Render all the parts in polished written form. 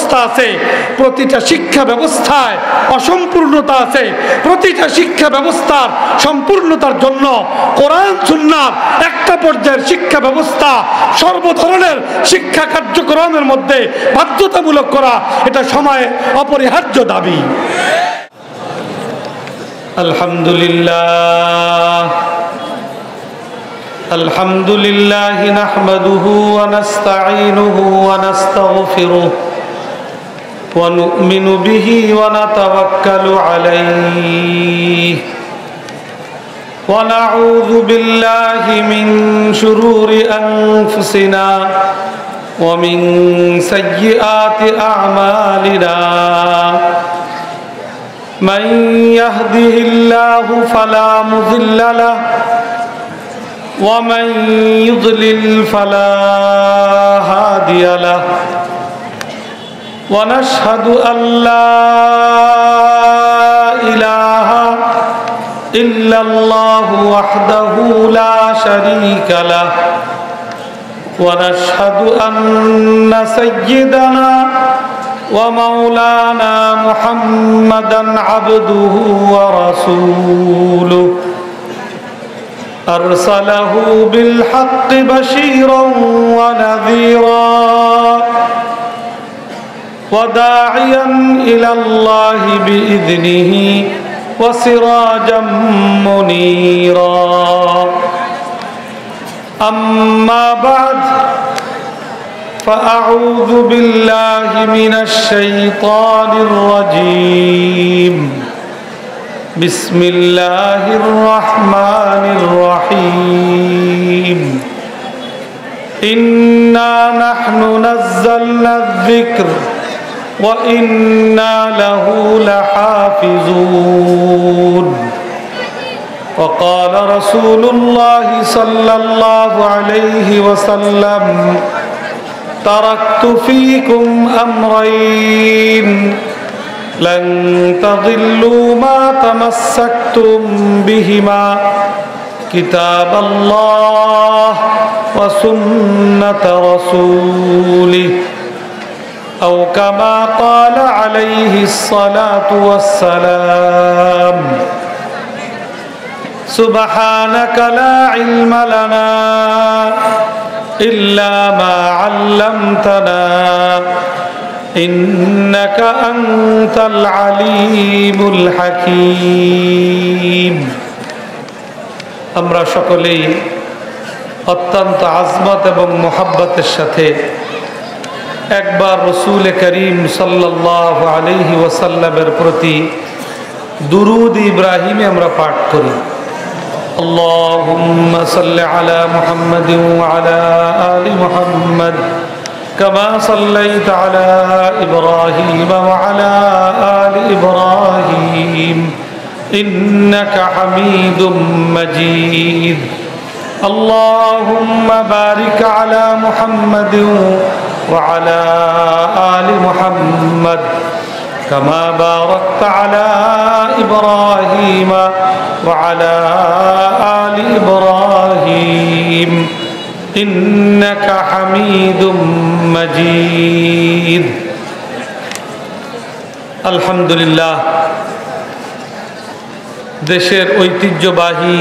ব্যবস্থা আছে, প্রতিটা শিক্ষা ব্যবস্থায় অসম্পূর্ণতা আছে। প্রতিটা শিক্ষা ব্যবস্থার সম্পূর্ণতার জন্য কোরআন সুন্নাহ একটা পর্যায়ের শিক্ষা ব্যবস্থা সর্বধরনের শিক্ষা কার্যক্রমের মধ্যে বাধ্যতামূলক করা, এটা সময়ে অপরিহার্য দাবি। আলহামদুলিল্লাহ আলহামদুলিল্লাহ নাহমাদুহু ওয়া নাস্তাঈনুহু ওয়া নাস্তাগফিরুহু ওয়া নু'মিনু বিহি ওয়া নাতাওয়াক্কালু আলাইহি ওয়া নাউযু বিল্লাহি মিন শুরুরি আনফুসিনা ওয়া মিন সাইয়্যিআতি আ'মালিনা মান ইয়াহদিহিল্লাহু ফালা মুযিল্লা লাহু ومن يضلل فلا هادي له ونشهد أن لا إله إلا الله وحده لا شريك له ونشهد أن سيدنا ومولانا محمدا عبده ورسوله أرسله بالحق بشيرا ونذيرا وداعيا إلى الله بإذنه وسراجا منيرا أما بعد فأعوذ بالله من الشيطان الرجيم بسم الله الرحمن الرحيم إنا نحن نزلنا الذكر وإنا له لحافظون وقال رسول الله صلى الله عليه وسلم تركت فيكم أمرين لن تضلوا ما تمسكتم بهما كتاب الله وسنة رسوله أو كما قال عليه الصلاة والسلام سبحانك لا علم لنا إلا ما علمتنا إنك أنت العليم الحكيم আমরা সকলেই অত্যন্ত আজমত এবং মোহাব্বতের সাথে একবার রাসূল করিম সাল্লাল্লাহু আলাইহি ওয়াসাল্লামের প্রতি দুরূদ ইব্রাহিমে আমরা পাঠ করি। আল্লাহুম্মা সাল্লি আলা মুহাম্মাদিন ওয়া আলা আলি মুহাম্মাদ كما صليت على إبراهيم وعلى آل إبراهيم إنك حميد مجيد اللهم بارك على محمد وعلى آل محمد كما باركت على إبراهيم وعلى آل إبراهيم إنك حميد مجيد الحمد لله দেশের ঐতিহ্যবাহী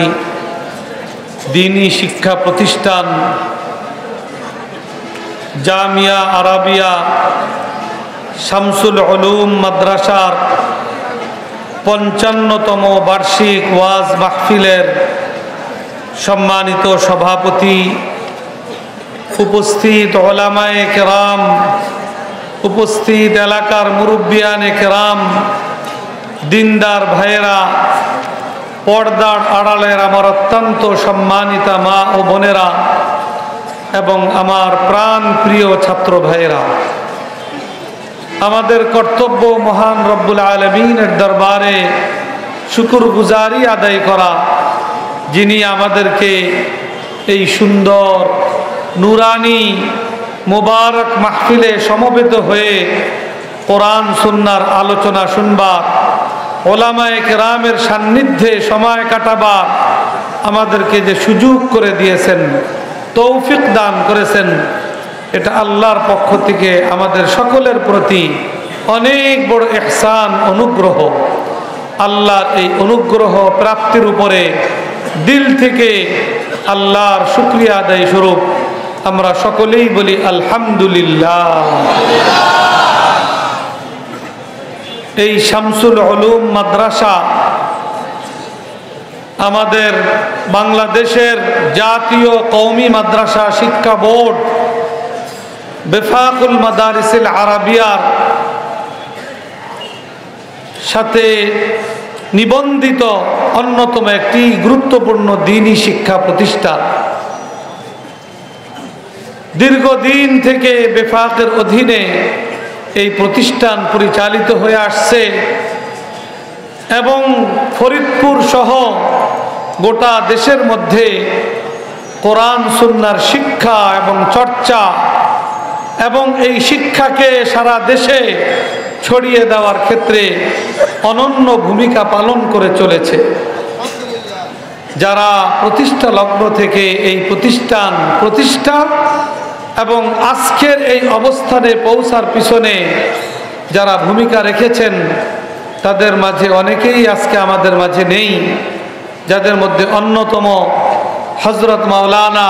দ্বীনি শিক্ষা প্রতিষ্ঠান জামিয়া আরাবিয়া শামসুল উলুম মাদ্রাসার ৫৫তম বার্ষিক ওয়াজ মাহফিলের সম্মানিত সভাপতি, উপস্থিত উলামায়ে কেরাম, উপস্থিত এলাকার মুরব্বিয়ানে কেরাম, দিনদার ভাইয়েরা, পর্দার আড়ালের আমার অত্যন্ত সম্মানিতা মা ও বোনেরা এবং আমার প্রাণ প্রিয় ছাত্র ভাইয়েরা, আমাদের কর্তব্য মহান রব্বুল আলামিনের দরবারে শুকরগুজারি আদায় করা, যিনি আমাদেরকে এই সুন্দর নুরানি মুবারক মাহফিলে সমবেত হয়ে কোরআন সুন্নাহর আলোচনা শুনবার, ওলামায়ে কেরামের সান্নিধ্যে সময় কাটাবার আমাদেরকে যে সুযোগ করে দিয়েছেন, তৌফিক দান করেছেন, এটা আল্লাহর পক্ষ থেকে আমাদের সকলের প্রতি অনেক বড় ইহসান, অনুগ্রহ। আল্লাহর এই অনুগ্রহ প্রাপ্তির উপরে দিল থেকে আল্লাহর শুকরিয়া আদায় স্বরূপ আমরা সকলেই বলি আলহামদুলিল্লাহ। এই শামসুল উলুম মাদ্রাসা আমাদের বাংলাদেশের জাতীয় কওমি মাদ্রাসা শিক্ষা বোর্ড বেফাকুল মাদারিসিল আরাবিয়ার সাথে নিবন্ধিত অন্যতম একটি গুরুত্বপূর্ণ দ্বীনি শিক্ষা প্রতিষ্ঠান। দীর্ঘদিন থেকে বেফাকের অধীনে এই প্রতিষ্ঠান পরিচালিত হয়ে আসছে এবং ফরিদপুর সহ গোটা দেশের মধ্যে কোরআন সুন্নাহর শিক্ষা এবং চর্চা এবং এই শিক্ষাকে সারা দেশে ছড়িয়ে দেওয়ার ক্ষেত্রে অনন্য ভূমিকা পালন করে চলেছে। যারা প্রতিষ্ঠা লগ্ন থেকে এই প্রতিষ্ঠান প্রতিষ্ঠা এবং আজকের এই অবস্থানে পৌঁছার পিছনে যারা ভূমিকা রেখেছেন তাদের মাঝে অনেকেই আজকে আমাদের মাঝে নেই, যাদের মধ্যে অন্যতম হযরত মাওলানা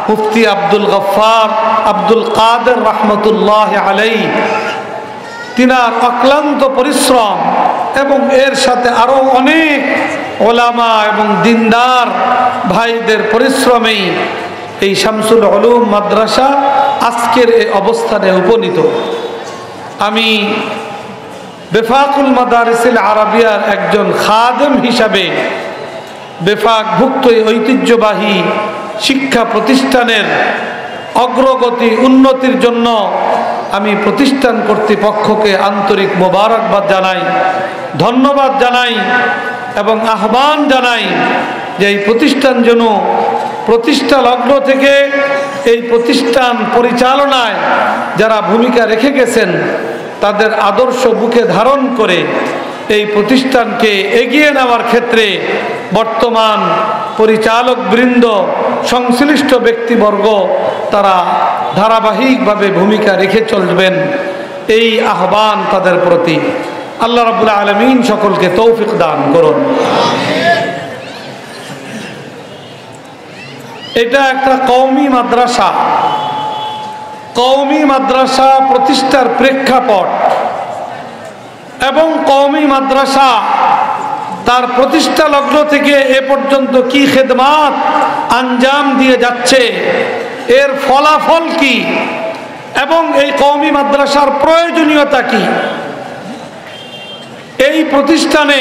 মুফতি আব্দুল গফফার আব্দুল কাদের রহমতুল্লাহ আলাইহি, তিনার অক্লান্ত পরিশ্রম এবং এর সাথে আরো অনেক ওলামা এবং দিনদার ভাইদের পরিশ্রমেই এই শামসুল উলুম মাদ্রাসা আজকের এই অবস্থানে উপনীত। আমি বেফাকুল মাদারিসিল আরাবিয়ার একজন খাদেম হিসাবে বেফাকভুক্ত ঐতিহ্যবাহী শিক্ষা প্রতিষ্ঠানের অগ্রগতি উন্নতির জন্য আমি প্রতিষ্ঠান কর্তৃপক্ষকে আন্তরিক মোবারকবাদ জানাই, ধন্যবাদ জানাই এবং আহ্বান জানাই যে এই প্রতিষ্ঠান যেন প্রতিষ্ঠা লগ্ন থেকে এই প্রতিষ্ঠান পরিচালনায় যারা ভূমিকা রেখে গেছেন তাদের আদর্শ বুকে ধারণ করে এই প্রতিষ্ঠানকে এগিয়ে নেওয়ার ক্ষেত্রে বর্তমান পরিচালক বৃন্দ, সংশ্লিষ্ট ব্যক্তিবর্গ তারা ধারাবাহিকভাবে ভূমিকা রেখে চলবেন, এই আহ্বান তাদের প্রতি। আল্লাহ রাব্বুল আলামিন সকলকে তৌফিক দান করুন। এটা একটা কওমি মাদ্রাসা। কওমি মাদ্রাসা প্রতিষ্ঠার প্রেক্ষাপট এবং কওমি মাদ্রাসা তার প্রতিষ্ঠা লগ্ন থেকে এ পর্যন্ত কি খেদমাত আঞ্জাম দিয়ে যাচ্ছে, এর ফলাফল কি এবং এই কওমি মাদ্রাসার প্রয়োজনীয়তা কি, এই প্রতিষ্ঠানে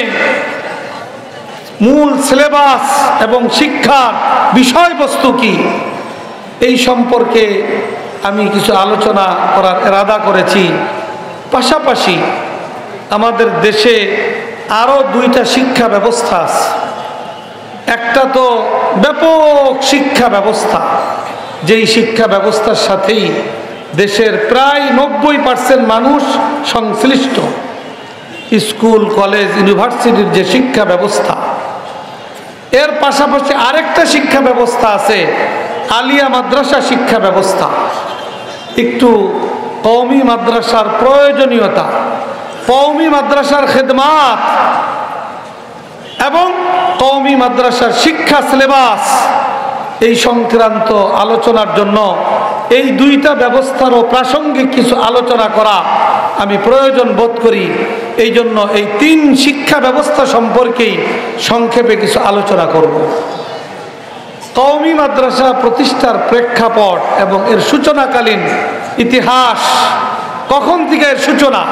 মূল সিলেবাস এবং শিক্ষার বিষয়বস্তু কি, এই সম্পর্কে আমি কিছু আলোচনা করার ইরাদা করেছি। পাশাপাশি আমাদের দেশে আরো দুইটা শিক্ষা ব্যবস্থা আছে। একটা তো ব্যাপক শিক্ষা ব্যবস্থা, যেই শিক্ষা ব্যবস্থার সাথেই দেশের প্রায় 90% মানুষ সংশ্লিষ্ট। স্কুল, কলেজ, ইউনিভার্সিটির যে শিক্ষা ব্যবস্থা, এর পাশাপাশি আরেকটা শিক্ষা ব্যবস্থা আছে আলিয়া মাদ্রাসা শিক্ষা ব্যবস্থা। একটু কওমি মাদ্রাসার প্রয়োজনীয়তা, কওমি মাদ্রাসার খেদমাত এবং কওমি মাদ্রাসার শিক্ষা সিলেবাস, এই সংক্রান্ত আলোচনার জন্য এই দুইটা ব্যবস্থারও প্রাসঙ্গিক কিছু আলোচনা করা আমি প্রয়োজন বোধ করি। এই জন্য এই তিন শিক্ষা ব্যবস্থা সম্পর্কেই সংক্ষেপে কিছু আলোচনা করব। কওমি মাদ্রাসা প্রতিষ্ঠার প্রেক্ষাপট এবং এর সূচনাকালীন ইতিহাস, কখন থেকে এর সূচনা,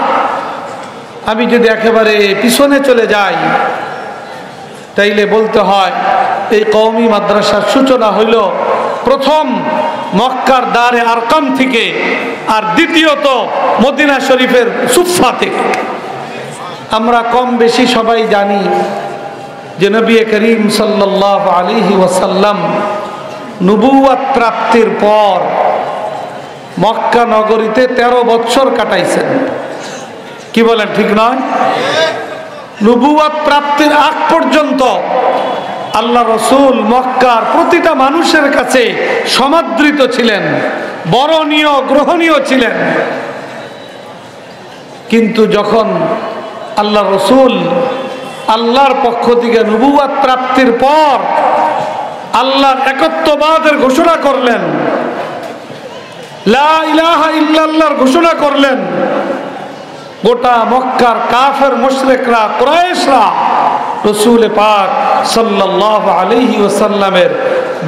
আমি যদি একেবারে পিছনে চলে যাই তাইলে বলতে হয় এই কওমি মাদ্রাসার সূচনা হইল প্রথম মক্কার দারে আরকাম থেকে, আর দ্বিতীয়ত মদিনা শরীফের সুফা থেকে। আমরা কম বেশি সবাই জানি যে নবী করিম সাল্লাল্লাহু আলাইহি ওয়াসাল্লাম নবুয়ত প্রাপ্তির পর মক্কা নগরীতে 13 বছর কাটাইছেন। কি বলেন, ঠিক নয়? নবুয়ত প্রাপ্তির আগ পর্যন্ত আল্লাহ রসুল মক্কার প্রতিটা মানুষের কাছে সমাদৃত ছিলেন, বরণীয় গ্রহণীয় ছিলেন। কিন্তু যখন আল্লাহ রসুল আল্লাহর পক্ষ থেকে নবুয়ত প্রাপ্তির পর আল্লাহর একত্ববাদের ঘোষণা করলেন, লা ইলাহা ইল্লাল্লাহর ঘোষণা করলেন, গোটা মক্কার কাফের মুশরিকরা কুরাইশরা রসুল পাক সাল্লাল্লাহু আলাইহি ওয়াসাল্লামের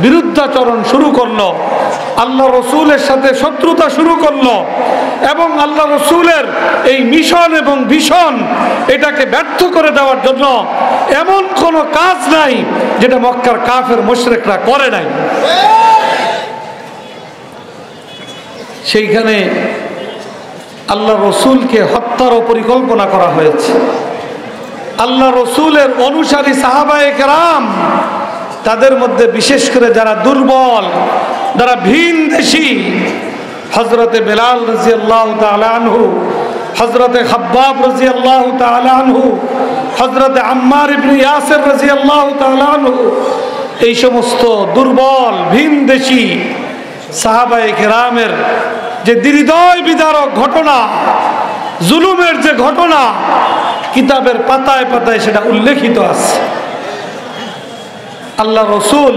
বিরুদ্ধাচরণ শুরু করলো, আল্লাহ রসুলের সাথে শত্রুতা শুরু করলো এবং আল্লাহ রসুলের এই মিশন এবং ভিশন এটাকে ব্যর্থ করে দেওয়ার জন্য এমন কোনো কাজ নাই যেটা মক্কার কাফের মুশরিকরা করে নাই। সেইখানে আল্লাহ রসুলকে হত্যারও পরিকল্পনা করা হয়েছে। আল্লাহ রসুলের অনুসারী সাহাবায়ে কেরাম, তাদের মধ্যে বিশেষ করে যারা দুর্বল, যারা ভিন দেশি, হযরতে বেলাল রাদিয়াল্লাহু তাআলা আনহু, হযরতে খাব্বাব রাদিয়াল্লাহু তাআলা আনহু, হযরতে আম্মার ইবনে ইয়াসির রাদিয়াল্লাহু তাআলা আনহু, এই সমস্ত দুর্বল ভিন দেশি সাহাবায়ে কেরামের যে হৃদয় বিদারক ঘটনা, জুলুমের যে ঘটনা, কিতাবের পাতায় পাতায় সেটা উল্লেখিত আছে। আল্লাহ রসুল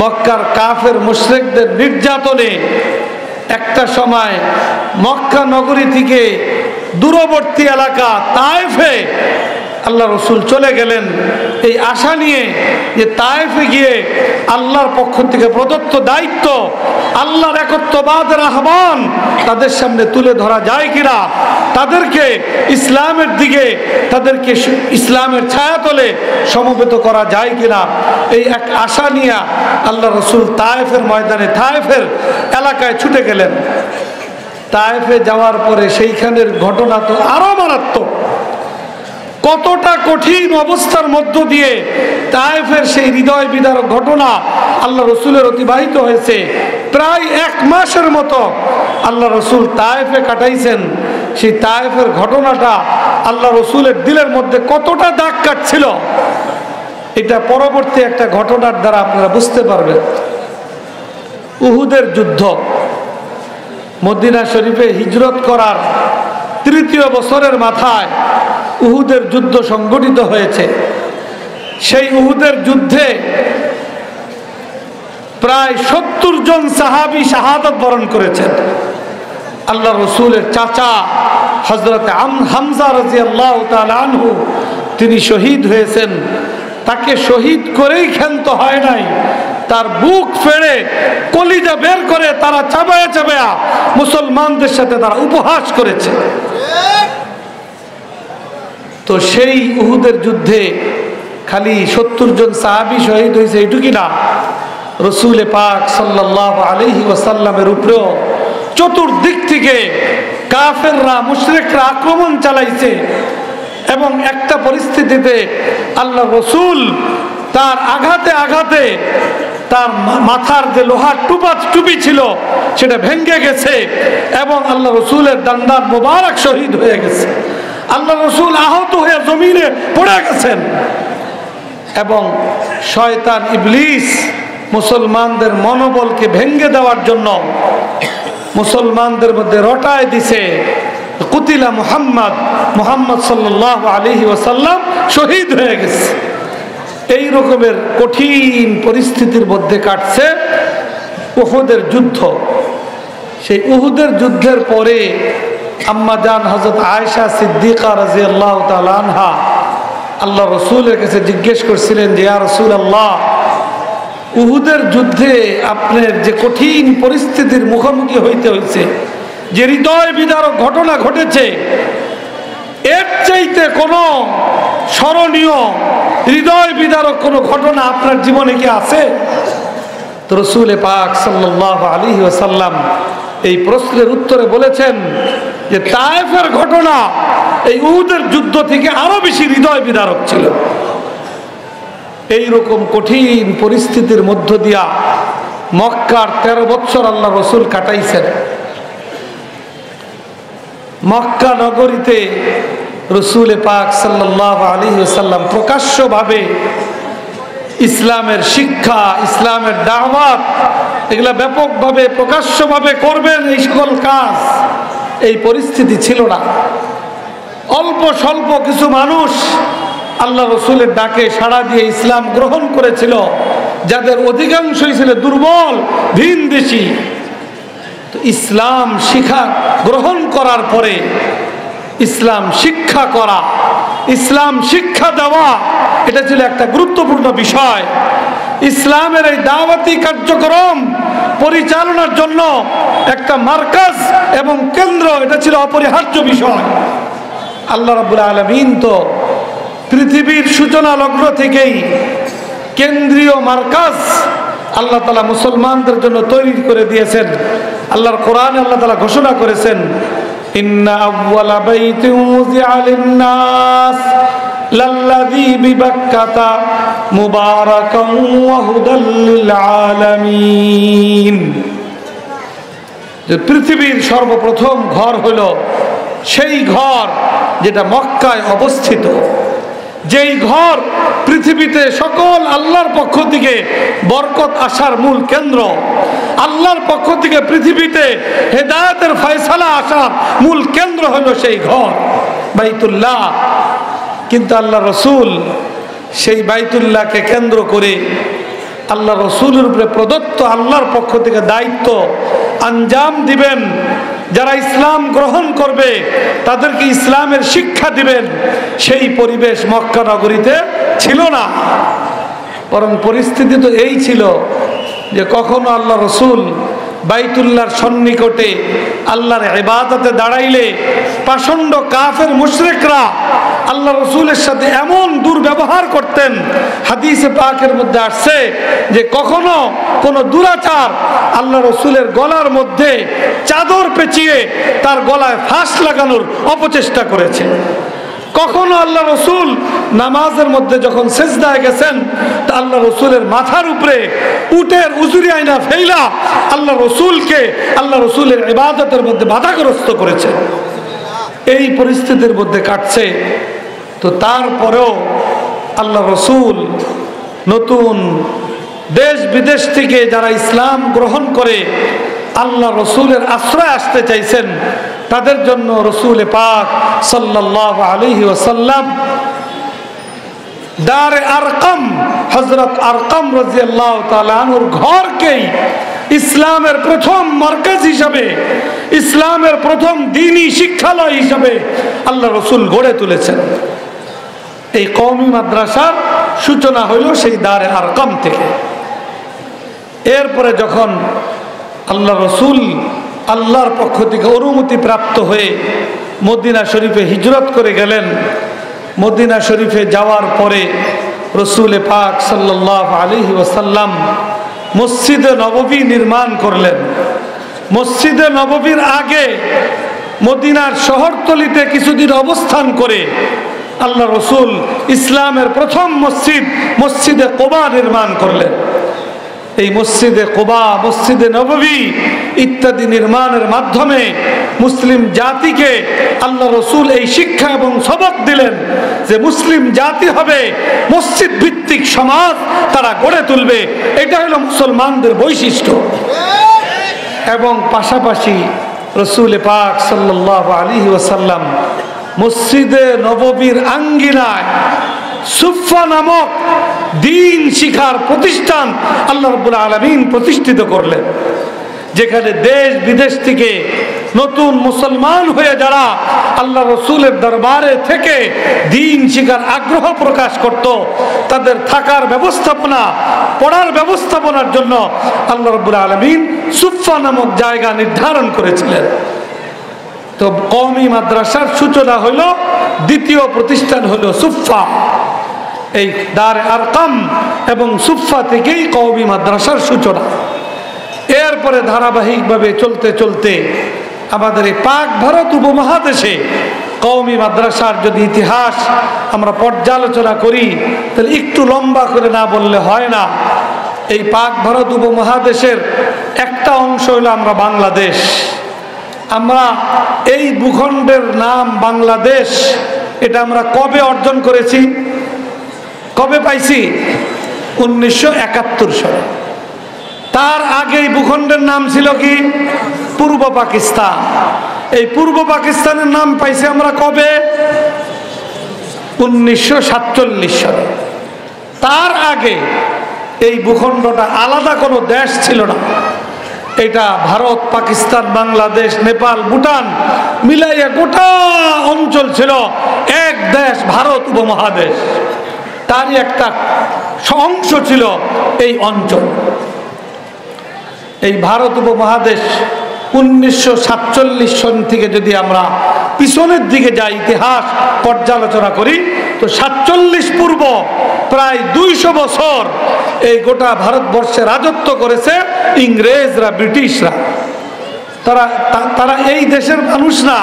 মক্কার কাফের মুশরিকদের নির্যাতনে একটা সময় মক্কা নগরী থেকে দূরবর্তী এলাকা তায়েফে আল্লাহ রসুল চলে গেলেন এই আশা নিয়ে যে তায়েফে গিয়ে আল্লাহর পক্ষ থেকে প্রদত্ত দায়িত্ব, আল্লাহর একত্ববাদের আহ্বান তাদের সামনে তুলে ধরা যায় কিনা, তাদেরকে ইসলামের দিকে, তাদেরকে ইসলামের ছায়াতলে সমবেত করা যায় কিনা, এই এক আশা নিয়ে আল্লাহ রসুল তায়েফের ময়দানে, তায়েফের এলাকায় ছুটে গেলেন। তায়েফে যাওয়ার পরে সেইখানের ঘটনা তো আরো মারাত্মক। কতটা কঠিন অবস্থার মধ্য দিয়ে তায়েফের সেই হৃদয় বিদারক ঘটনা আল্লাহ রসুলের অতিবাহিত হয়েছে। প্রায় 1 মাসের মতো আল্লাহ রসুল তায়েফে কাটাইছেন। সেই তায়েফের ঘটনাটা আল্লাহ রসুলের দিলের মধ্যে কতটা দাগ কাটছিল, এটা পরবর্তী একটা ঘটনার দ্বারা আপনারা বুঝতে পারবেন। উহুদের যুদ্ধ, মদিনা শরীফে হিজরত করার 3য় বছরের মাথায় উহুদের যুদ্ধ সংগঠিত হয়েছে। সেই উহুদের যুদ্ধে প্রায় 70 জন সাহাবী শাহাদাত বরণ করেছেন। আল্লাহ রসুলের চাচা হযরত হামজা রাদিয়াল্লাহু তাআলা আনহু, তিনি শহীদ হয়েছেন। তাকে শহীদ করেই ক্ষান্ত হয় নাই, তার বুক ফেড়ে কলিজা বের করে তারা চাবায়া চাবায়া মুসলমানদের সাথে তারা উপহাস করেছে। তো সেই উহুদের যুদ্ধে খালি 70 জন সাহাবী শহীদ হয়েছে এইটুকি না, রসুল পাক সাল্লাল্লাহু আলাইহি ওয়াসাল্লামের উপরেও চতুর্দিক থেকে কাফেররা, মুশরিকরা আক্রমণ চালাইছে। এবং একটা পরিস্থিতিতে আল্লাহ রসুল তার আঘাতে আঘাতে তার মাথার যে লোহার টুপি ছিল সেটা ভেঙে গেছে এবং আল্লাহ রসুলের দান্দার মোবারক শহীদ হয়ে গেছে। আল্লাহ রসুল আহত হয়ে জমিনে পড়ে গেছেন এবং শয়তান ইবলিস মুসলমানদের মনোবলকে ভেঙে দেওয়ার জন্য মুসলমানদের মধ্যে রটায় দিছে, কুতিলা মুহাম্মদ সাল্লাল্লাহু আলাইহি ওয়াসাল্লাম শহীদ হয়ে গেছে। এই রকমের কঠিন পরিস্থিতির মধ্যে কাটছে উহুদের যুদ্ধ। সেই উহুদের যুদ্ধের পরে আম্মা জান হযরত আয়েশা সিদ্দিকা রাদিয়াল্লাহু তাআলা আনহা আল্লাহ রসুলের কাছে জিজ্ঞেস করছিলেন যে ইয়া রাসূলুল্লাহ, উহুদের যুদ্ধে আপনার যে কঠিন পরিস্থিতির মুখোমুখি হইতে হয়েছে, যে হৃদয় বিদারক ঘটনা ঘটেছে, এর চাইতে কোনো স্মরণীয় হৃদয় বিদারক কোনো ঘটনা আপনার জীবনে কি আছে? তো রসুল পাক সাল্লাল্লাহু আলাইহি ওয়াসাল্লাম এই প্রশ্নের উত্তরে বলেছেন যে তায়েফের ঘটনা এই উহুদের যুদ্ধ থেকে আরো বেশি হৃদয় বিদারক ছিল। এইরকম কঠিন পরিস্থিতির মধ্য দিয়া মক্কার 13 বছর আল্লাহ রসুল কাটাইছেন। মক্কা নগরীতে রসুল পাক সাল্লাল্লাহু আলাইহি ওয়াসাল্লাম প্রকাশ্যভাবে ইসলামের শিক্ষা, ইসলামের দাওয়াত এগুলা ব্যাপকভাবে প্রকাশ্যভাবে করবেন, এই সকল কাজ এই পরিস্থিতি ছিল না। অল্প স্বল্প কিছু মানুষ আল্লাহ রসুলের ডাকে সাড়া দিয়ে ইসলাম গ্রহণ করেছিল, যাদের অধিকাংশই ছিল দুর্বল ভিনদেশী। তো ইসলাম শিক্ষা গ্রহণ করার পরে ইসলাম শিক্ষা করা, ইসলাম শিক্ষা দেওয়া, এটা ছিল একটা গুরুত্বপূর্ণ বিষয়। ইসলামের এই দাওয়াতি কার্যক্রম পরিচালনার জন্য একটা মার্কাজ এবং কেন্দ্র, এটা ছিল অপরিহার্য বিষয়। আল্লাহ রাব্বুল আলামিন তো পৃথিবীর সূচনা লগ্ন থেকেই কেন্দ্রীয় মার্কাজ আল্লাহ তাআলা মুসলমানদের জন্য তৈরি করে দিয়েছেন। আল্লাহর কোরআনে আল্লাহ তাআলা ঘোষণা করেছেন, ইন্না আউওয়ালা বাইতিন উযিআ লিন-নাস লাল্লাযী বিবাক্কাতা মুবারাকান ওয়া হুদাল লিল আলামিন। যে পৃথিবীর সর্বপ্রথম ঘর হলো সেই ঘর যেটা মক্কায় অবস্থিত, যেই ঘর পৃথিবীতে সকল আল্লাহর পক্ষ থেকে বরকত আসার মূল কেন্দ্র, আল্লাহর পক্ষ থেকে পৃথিবীতে হেদায়েতের ফয়সালা আসার মূল কেন্দ্র হলো সেই ঘর বাইতুল্লাহ। কিন্তু আল্লাহ রসুল সেই বাইতুল্লাহকে কেন্দ্র করে আল্লাহ রসুলের উপরে প্রদত্ত আল্লাহর পক্ষ থেকে দায়িত্ব আঞ্জাম দিবেন। যারা ইসলাম গ্রহণ করবে তাদেরকে ইসলামের শিক্ষা দিবেন, সেই পরিবেশ মক্কা নগরীতে ছিল না। বরং পরিস্থিতি তো এই ছিল যে কখনো আল্লাহ রসুল বাইতুল্লাহর সন্নিকটে আল্লাহর ইবাদতে দাঁড়াইলে পাষণ্ড কাফের মুশরিকরা আল্লাহ রসুলের সাথে এমন দুর্ব্যবহার করতেন, হাদিসে পাকের মধ্যে আসছে যে কখনো কোনো দুরাচার আল্লাহ রসুলের গলার মধ্যে চাদর পেঁচিয়ে তার গলায় ফাঁস লাগানোর অপচেষ্টা করেছে। কখনো আল্লাহ রসুল নামাজের মধ্যে যখন সেজদায় গেছেন, তা আল্লাহ রসুলের মাথার উপরে উটের উজুরি আয়না ফেইলা আল্লাহ রসুলকে আল্লাহ রসুলের ইবাদতের মধ্যে বাধাগ্রস্ত করেছে। এই পরিস্থিতির মধ্যে কাটছে। তো তারপরেও আল্লাহ রসুল নতুন দেশ বিদেশ থেকে যারা ইসলাম গ্রহণ করে আল্লাহ রসুলের আশ্রয় আসতে চাইছেন, তাদের জন্য রসুল পাক সাল্লাল্লাহু আলাইহি ওয়াসাল্লাম দারে আরকাম, হযরত আরকাম রাদিয়াল্লাহু তাআলা আনহুর ঘরকেই ইসলামের প্রথম মার্কাজ হিসাবে, ইসলামের প্রথম দ্বীনি শিক্ষালয় হিসাবে আল্লাহ রসুল গড়ে তুলেছেন। এই কওমি মাদ্রাসার সূচনা হইল সেই দারে আরকাম থেকে। এরপরে যখন আল্লাহ রসুল আল্লাহর পক্ষ থেকে অনুমতি প্রাপ্ত হয়ে মদিনা শরীফে হিজরত করে গেলেন, মদিনা শরীফে যাওয়ার পরে রসুল পাক সাল্লাল্লাহু আলাইহি ওয়াসাল্লাম মসজিদে নববী নির্মাণ করলেন। মসজিদে নববীর আগে মদিনার শহরতলিতে কিছুদিন অবস্থান করে আল্লাহ রসুল ইসলামের প্রথম মসজিদ মসজিদে কুবা নির্মাণ করলেন। এই মসজিদে কুবা, মসজিদে নববী ইত্যাদি নির্মাণের মাধ্যমে মুসলিম জাতিকে আল্লাহ রসুল এই শিক্ষা এবং সবক দিলেন যে মুসলিম জাতি হবে, মসজিদ ভিত্তিক সমাজ তারা গড়ে তুলবে। এটা হলো মুসলমানদের বৈশিষ্ট্য। এবং পাশাপাশি রসুল পাক সাল্লাল্লাহু আলাইহি ওয়াসাল্লাম মসজিদে নববীর আঙ্গিনায় সুফা নামক দ্বীন শিক্ষার প্রতিষ্ঠান আল্লাহ রাব্বুল আলামিন প্রতিষ্ঠিত করলেন, যেখানে দেশ বিদেশ থেকে নতুন মুসলমান হয়ে যারা আল্লাহ রসুলের দরবারে থেকে দ্বীন শিক্ষার আগ্রহ প্রকাশ করত, তাদের থাকার ব্যবস্থাপনা, পড়ার ব্যবস্থাপনার জন্য আল্লাহ রাব্বুল আলামিন সুফা নামক জায়গা নির্ধারণ করেছিলেন। তো কওমি মাদ্রাসার সূচনা হইল, দ্বিতীয় প্রতিষ্ঠান হইল সুফা। এই দারে আরকাম এবং সুফা থেকেই কওমি মাদ্রাসার সূচনা। এরপরে ধারাবাহিকভাবে চলতে চলতে আমাদের এই পাক ভারত উপমহাদেশে কওমি মাদ্রাসার যদি ইতিহাস আমরা পর্যালোচনা করি তাহলে একটু লম্বা করে না বললে হয় না। এই পাক ভারত উপমহাদেশের একটা অংশ হলো আমরা বাংলাদেশ। আমরা এই ভূখণ্ডের নাম বাংলাদেশ, এটা আমরা কবে অর্জন করেছি, কবে পাইছি? 1971 সালে। তার আগে এই ভূখণ্ডের নাম ছিল কি? পূর্ব পাকিস্তান। এই পূর্ব পাকিস্তানের নাম পাইছি আমরা কবে? 1947 সালে। তার আগে এই ভূখণ্ডটা আলাদা কোনো দেশ ছিল না। এটা ভারত, পাকিস্তান, বাংলাদেশ, নেপাল, ভুটান মিলাইয়া গোটা অঞ্চল ছিল এক দেশ, ভারত উপমহাদেশ। তারই একটা অংশ ছিল এই অঞ্চল। এই ভারত উপমহাদেশ 1947 সন থেকে যদি আমরা পিছনের দিকে যাই, ইতিহাস পর্যালোচনা করি, তো 47 পূর্ব প্রায় 200 বছর এই গোটা ভারতবর্ষে রাজত্ব করেছে ইংরেজরা, ব্রিটিশরা। তারা এই দেশের মানুষ না,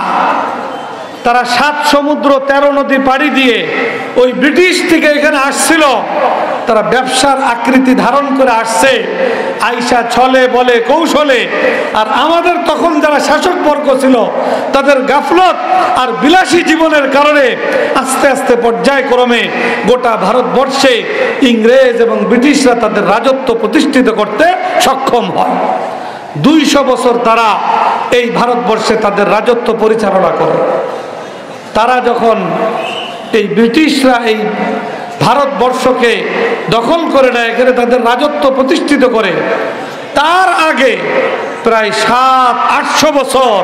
তারা 7 সমুদ্র 13 নদী পাড়ি দিয়ে ওই ব্রিটিশ থেকে এখানে আসছিল। তারা ব্যবসার আকৃতি ধারণ করে আসছে, আইসা ছলে বলে কৌশলে। আর আমাদের তখন যারা শাসক বর্গ ছিল তাদের গাফলত আর বিলাসী জীবনের কারণে আস্তে আস্তে পর্যায়ক্রমে গোটা ভারতবর্ষে ইংরেজ এবং ব্রিটিশরা তাদের রাজত্ব প্রতিষ্ঠিত করতে সক্ষম হয়। 200 বছর তারা এই ভারতবর্ষে তাদের রাজত্ব পরিচালনা করে। তারা যখন এই ব্রিটিশরা এই ভারতবর্ষকে দখল করে নেয়, এখানে তাদের রাজত্ব প্রতিষ্ঠিত করে, তার আগে প্রায় 700-800 বছর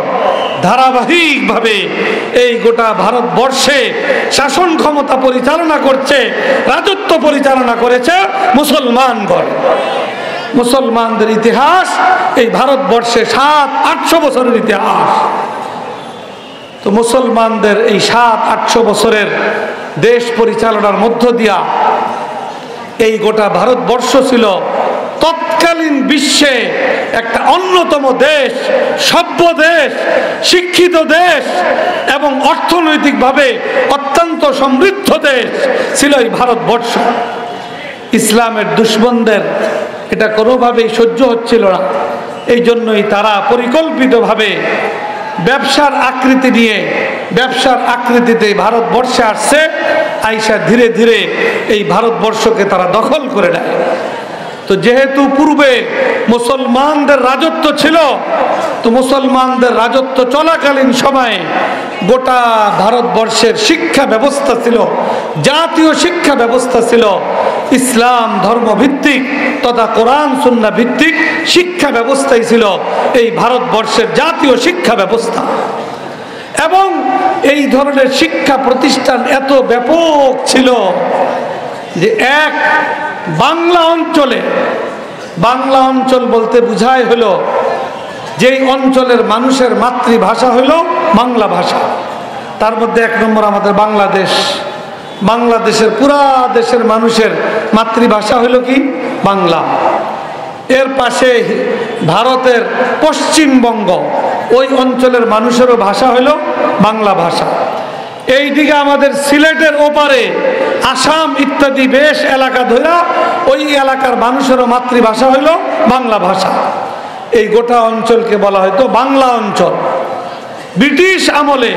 ধারাবাহিকভাবে এই গোটা ভারতবর্ষে শাসন ক্ষমতা পরিচালনা করছে, রাজত্ব পরিচালনা করেছে মুসলমানগণ। মুসলমানদের ইতিহাস এই ভারতবর্ষে 700-800 বছরের ইতিহাস। তো মুসলমানদের এই 700-800 বছরের দেশ পরিচালনার মধ্য দিয়া এই গোটা ভারতবর্ষ ছিল তৎকালীন বিশ্বে একটা অন্যতম দেশ, সভ্য দেশ, শিক্ষিত দেশ এবং অর্থনৈতিকভাবে অত্যন্ত সমৃদ্ধ দেশ ছিল এই ভারতবর্ষ। ইসলামের দুশমনদের এটা কোনোভাবেই সহ্য হচ্ছিল না। এই জন্যই তারা পরিকল্পিতভাবে ব্যবসার আকৃতি নিয়ে, ব্যবসার আকৃতিতে ভারতবর্ষে আসছে। আইসা ধীরে ধীরে এই ভারতবর্ষকে তারা দখল করে নেয়। তো যেহেতু পূর্বে মুসলমানদের রাজত্ব ছিল, তো মুসলমানদের রাজত্ব চলাকালীন সময়ে গোটা ভারতবর্ষের শিক্ষা ব্যবস্থা ছিল, জাতীয় শিক্ষা ব্যবস্থা ছিল ইসলাম ধর্মভিত্তিক তথা কোরআন সুন্নাহ ভিত্তিক শিক্ষা ব্যবস্থাই ছিল এই ভারতবর্ষের জাতীয় শিক্ষা ব্যবস্থা। এবং এই ধরনের শিক্ষা প্রতিষ্ঠান এত ব্যাপক ছিল যে এক বাংলা অঞ্চলে, বাংলা অঞ্চল বলতে বোঝায় হলো যেই অঞ্চলের মানুষের মাতৃভাষা হলো বাংলা ভাষা। তার মধ্যে 1 নম্বর আমাদের বাংলাদেশ। বাংলাদেশের পুরা দেশের মানুষের মাতৃভাষা হলো কি? বাংলা। এর পাশে ভারতের পশ্চিমবঙ্গ, ওই অঞ্চলের মানুষেরও ভাষা হলো বাংলা ভাষা। এইদিকে আমাদের সিলেটের ওপারে আসাম ইত্যাদি বেশ এলাকা ধরা ওই এলাকার মানুষেরও মাতৃভাষা হইল বাংলা ভাষা। এই গোটা অঞ্চলকে বলা হয়তো বাংলা অঞ্চল। ব্রিটিশ আমলে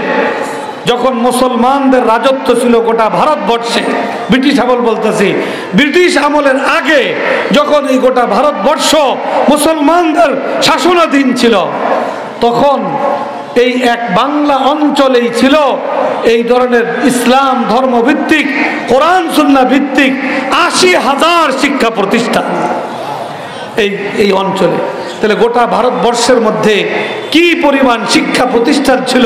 যখন মুসলমানদের রাজত্ব ছিল গোটা ভারতবর্ষে, ব্রিটিশ আমল বলতেছি, ব্রিটিশ আমলের আগে যখন এই গোটা ভারতবর্ষ মুসলমানদের শাসনাধীন ছিল, তখন এই এক বাংলা অঞ্চলেই ছিল এই ধরনের ইসলাম ধর্মভিত্তিক কোরআন সুন্নাহ ভিত্তিক 80,000 শিক্ষা প্রতিষ্ঠান এই অঞ্চলে। তাহলে গোটা ভারতবর্ষের মধ্যে কি পরিমাণ শিক্ষা প্রতিষ্ঠান ছিল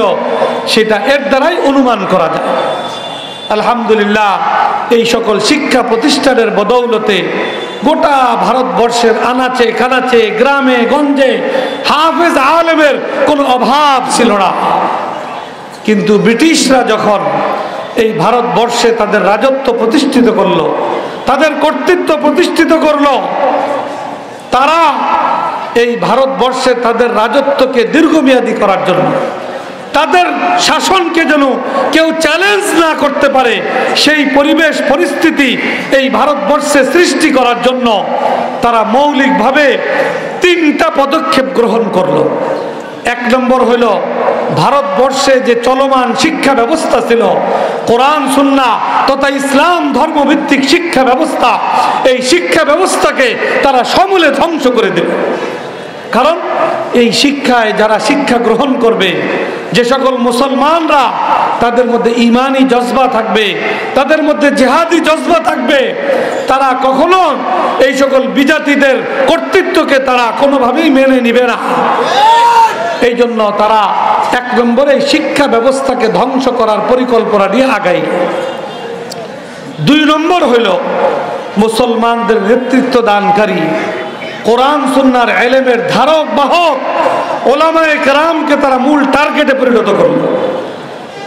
সেটা এর দ্বারাই অনুমান করা যায়। আলহামদুলিল্লাহ, এই সকল শিক্ষা প্রতিষ্ঠানের বদৌলতে গোটা ভারতবর্ষের আনাচে কানাচে, গ্রামে গঞ্জে হাফেজ আলেমের কোনো অভাব ছিল না। কিন্তু ব্রিটিশরা যখন এই ভারতবর্ষে তাদের রাজত্ব প্রতিষ্ঠিত করলো, তাদের কর্তৃত্ব প্রতিষ্ঠিত করলো, তারা এই ভারতবর্ষে তাদের রাজত্বকে দীর্ঘমেয়াদী করার জন্য, তাদের শাসনকে যেন কেউ চ্যালেঞ্জ না করতে পারে সেই পরিবেশ পরিস্থিতি এই ভারতবর্ষে সৃষ্টি করার জন্য তারা মৌলিকভাবে 3টা পদক্ষেপ গ্রহণ করলো। 1 নম্বর হলো ভারতবর্ষে যে চলমান শিক্ষা ব্যবস্থা ছিল কোরআন সুন্নাহ তথা ইসলাম ধর্মভিত্তিক শিক্ষা ব্যবস্থা, এই শিক্ষা ব্যবস্থাকে তারা সমূলে ধ্বংস করে দেবে। কারণ এই শিক্ষায় যারা শিক্ষা গ্রহণ করবে, যে সকল মুসলমানরা তাদের মধ্যে ঈমানি জজবা থাকবে, তাদের মধ্যে জিহাদি জজবা থাকবে, তারা কখনো এই সকল বিজাতিদের কর্তৃত্বকে তারা কোনোভাবেই মেনে নিবে না। এই জন্য তারা এক নম্বরে শিক্ষা ব্যবস্থাকে ধ্বংস করার পরিকল্পনা নিয়ে আগাই। দুই নম্বর হইল মুসলমানদের নেতৃত্ব দানকারী, কোরআন সুন্নাহর ইলমের ধারক বাহক ওলামায়ে কেরামকে তারা মূল টার্গেটে পরিণত করল।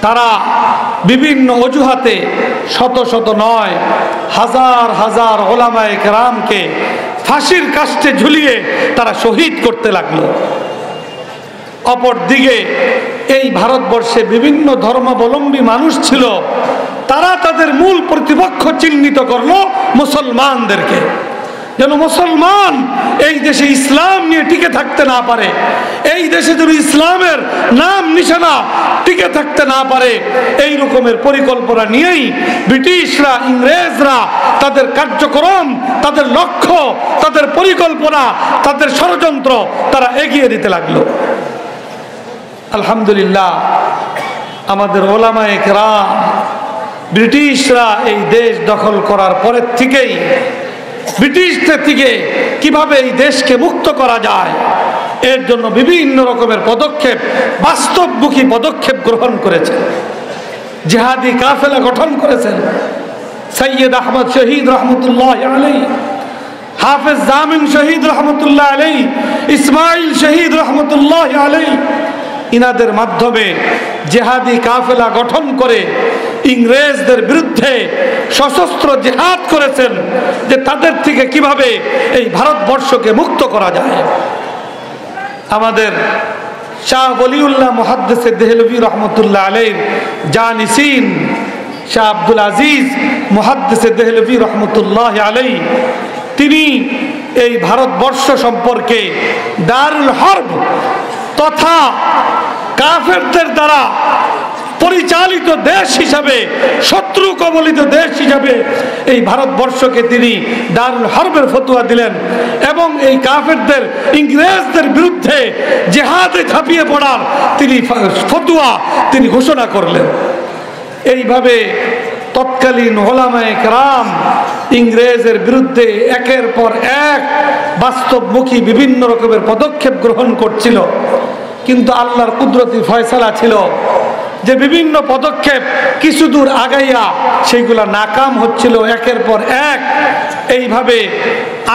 তারা বিভিন্ন অজুহাতে শত শত নয় হাজার হাজার ওলামায়ে কেরামকে ফাঁসির কাস্টে ঝুলিয়ে তারা শহীদ করতে লাগলো। অপরদিকে এই ভারতবর্ষে বিভিন্ন ধর্মাবলম্বী মানুষ ছিল, তারা তাদের মূল প্রতিপক্ষ চিহ্নিত করলো মুসলমানদেরকে, যেন মুসলমান এই দেশে ইসলাম নিয়ে টিকে থাকতে না পারে, এই দেশে যেন ইসলামের নাম নিশানা টিকে থাকতে না পারে। এই রকমের পরিকল্পনা নিয়েই ব্রিটিশরা, ইংরেজরা তাদের কার্যক্রম, তাদের লক্ষ্য, তাদের পরিকল্পনা, তাদের ষড়যন্ত্র তারা এগিয়ে দিতে লাগলো। আলহামদুলিল্লাহ, আমাদের ওলামায়ে কেরাম ব্রিটিশরা এই দেশ দখল করার পরের থেকেই ব্রিটিশদের থেকে কিভাবে এই দেশকে মুক্ত করা যায় এর জন্য বিভিন্ন রকমের পদক্ষেপ, বাস্তবমুখী পদক্ষেপ গ্রহণ করেছেন। জিহাদি কাফেলা গঠন করেছেন। সৈয়দ আহমদ শহীদ রহমতুল্লাহ আলাইহি, হাফেজ জামিন শহীদ রহমতুল্লাহ আলাইহি, ইসমাইল শহীদ রহমতুল্লাহ আলাইহি, ইনাদের মাধ্যমে জিহাদি কাফেলা গঠন করে ইংরেজদের বিরুদ্ধে সশস্ত্র জিহাদ করেছেন, যে তাদের থেকে কিভাবে এই ভারতবর্ষকে মুক্ত করা যায়। আমাদের শাহ ওলিউল্লাহ মুহাদ্দিসে দেহলভী রহমতুল্লাহ আলাইহির জানিসিন শাহ আব্দুল আজিজ মুহাদ্দিসে দেহলভী রহমতুল্লাহ আলাইহি, তিনি এই ভারতবর্ষ সম্পর্কে দারুল হরব তথা কাফেরদের দ্বারা পরিচালিত দেশ হিসাবে, শত্রু কবলিত দেশ হিসাবে এই ভারতবর্ষকে তিনি দারুল হরবের ফতোয়া দিলেন এবং এই কাফেরদের, ইংরেজদের বিরুদ্ধে জিহাদে ঝাঁপিয়ে পড়ার তিনি ফতোয়া তিনি ঘোষণা করলেন। এইভাবে তৎকালীন ওলামায়ে কেরাম ইংরেজের বিরুদ্ধে একের পর এক বাস্তবমুখী বিভিন্ন রকমের পদক্ষেপ গ্রহণ করছিল, কিন্তু আল্লাহর কুদরতি ফয়সালা ছিল যে বিভিন্ন পদক্ষেপ কিছু দূর আগাইয়া সেইগুলা নাকাম হচ্ছিল একের পর এক। এইভাবে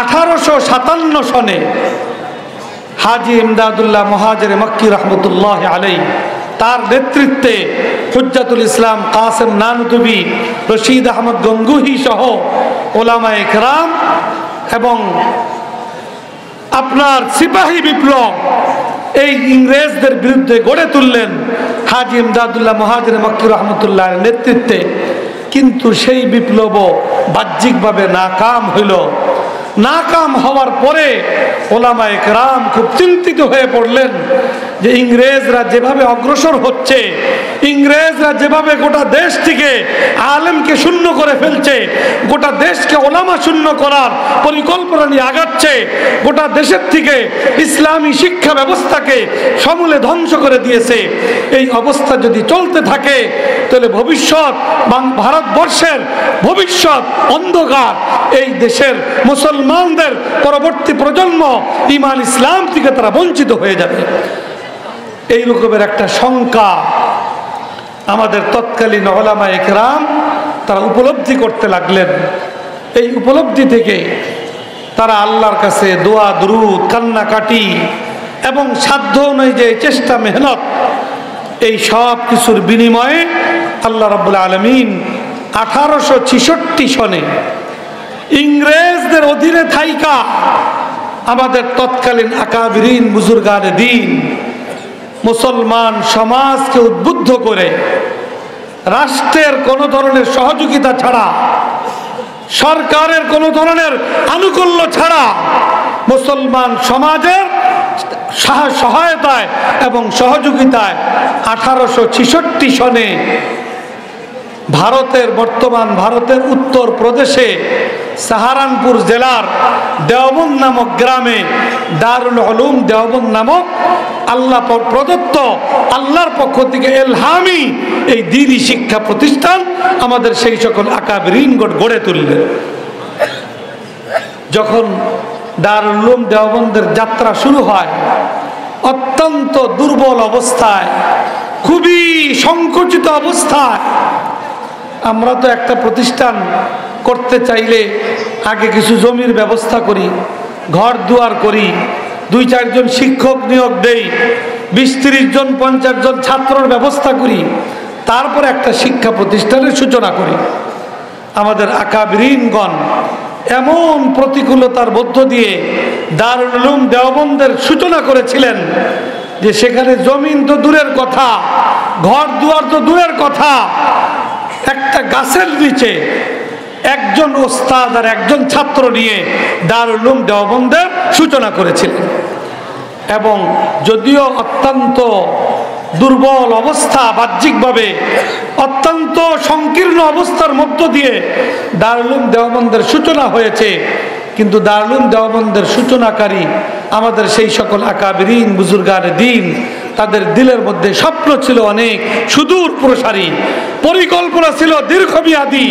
1857 সনে হাজী ইমদাদুল্লাহ মুহাজিরে মক্কি রহমতুল্লাহ আলাইহি, তার নেতৃত্বে হুজ্জাতুল ইসলাম কাসেম নানুতুবি, রশিদ আহমদ গঙ্গুহি সহ ওলামায়ে কেরাম এবং আপনার সিপাহী বিপ্লব এই ইংরেজদের বিরুদ্ধে গড়ে তুললেন হাজী ইমদাদুল্লাহ মুহাজিরে মক্কি রহমতুল্লাহের নেতৃত্বে। কিন্তু সেই বিপ্লবও বাহ্যিকভাবে নাকাম হইল। নাকাম হওয়ার পরে ওলামায়ে কেরাম খুব চিন্তিত হয়ে পড়লেন যে ইংরেজরা যেভাবে অগ্রসর হচ্ছে, ইংরেজরা যেভাবে গোটা দেশটিকে আলেমকে শূন্য করে ফেলছে, গোটা দেশকে ওলামা শূন্য করার পরিকল্পনা নিয়ে আগাচ্ছে, গোটা দেশের থেকে ইসলামী শিক্ষা ব্যবস্থাকে সমূলে ধ্বংস করে দিয়েছে। এই অবস্থা যদি চলতে থাকে তাহলে ভবিষ্যৎ ভারতবর্ষের ভবিষ্যৎ অন্ধকার। এই দেশের মুসলমানদের পরবর্তী প্রজন্ম ঈমান ইসলাম থেকে তারা বঞ্চিত হয়ে যাবে। এই রকমের একটা শঙ্কা আমাদের তৎকালীন ওলামায়ে কেরাম তারা উপলব্ধি করতে লাগলেন। এই উপলব্ধি থেকে তারা আল্লাহর কাছে দোয়া দুরুদ, কান্নাকাটি এবং সাধ্য অনুযায়ী চেষ্টা মেহনত, এই সব কিছুর বিনিময়ে আল্লাহ রাব্বুল আলামিন 1866 সনে ইংরেজদের অধীনে থাইকা আমাদের তৎকালীন আকাবিরিন বুজুর্গানে দ্বীন মুসলমান সমাজকে উদ্বুদ্ধ করে রাষ্ট্রের কোনো ধরনের সহযোগিতা ছাড়া, সরকারের কোনো ধরনের আনুকূল্য ছাড়া মুসলমান সমাজের সহায়তায় এবং সহযোগিতায় 1866 সনে ভারতের উত্তর প্রদেশে সাহারানপুর জেলার দেওবন্দ নামক গ্রামে দারুল উলুম দেওবন্দ নামক আল্লাহ প্রদত্ত, আল্লাহর পক্ষ থেকে এলহামি এই দ্বীনি শিক্ষা প্রতিষ্ঠান আমাদের সেই সকল আকাবিরিনগণ গড়ে তুললেন। যখন দারুল উলুম দেওবন্দের যাত্রা শুরু হয়, অত্যন্ত দুর্বল অবস্থায়, খুবই সংকুচিত অবস্থায়। আমরা তো একটা প্রতিষ্ঠান করতে চাইলে আগে কিছু জমির ব্যবস্থা করি, ঘর দুয়ার করি, 2-4 জন শিক্ষক নিয়োগ দেই, 20-30 জন 50 জন ছাত্রর ব্যবস্থা করি, তারপর একটা শিক্ষা প্রতিষ্ঠানের সূচনা করি। আমাদের আকাবিরিনগণ এমন প্রতিকূলতার মধ্য দিয়ে দারুল উলুম দেওবন্দের সূচনা করেছিলেন যে সেখানে জমিন তো দূরের কথা, ঘর দুয়ার তো দূরের কথা, একটা গাছের নিচে একজন ওস্তাদ আর একজন ছাত্র নিয়ে দারুল উলুম দেওবন্দের সূচনা করেছিলেন। এবং যদিও অত্যন্ত দুর্বল অবস্থা, বাহ্যিকভাবে অত্যন্ত সংকীর্ণ অবস্থার মধ্য দিয়ে দারুল উলুম দেওবন্দের সূচনা হয়েছে, কিন্তু দারুল উলুম দেওবন্দের সূচনাকারী আমাদের সেই সকল আকাবিরিন বুজুর্গানে দ্বীন, তাদের দিলের মধ্যে স্বপ্ন ছিল অনেক সুদূর প্রসারী, পরিকল্পনা ছিল দীর্ঘমেয়াদী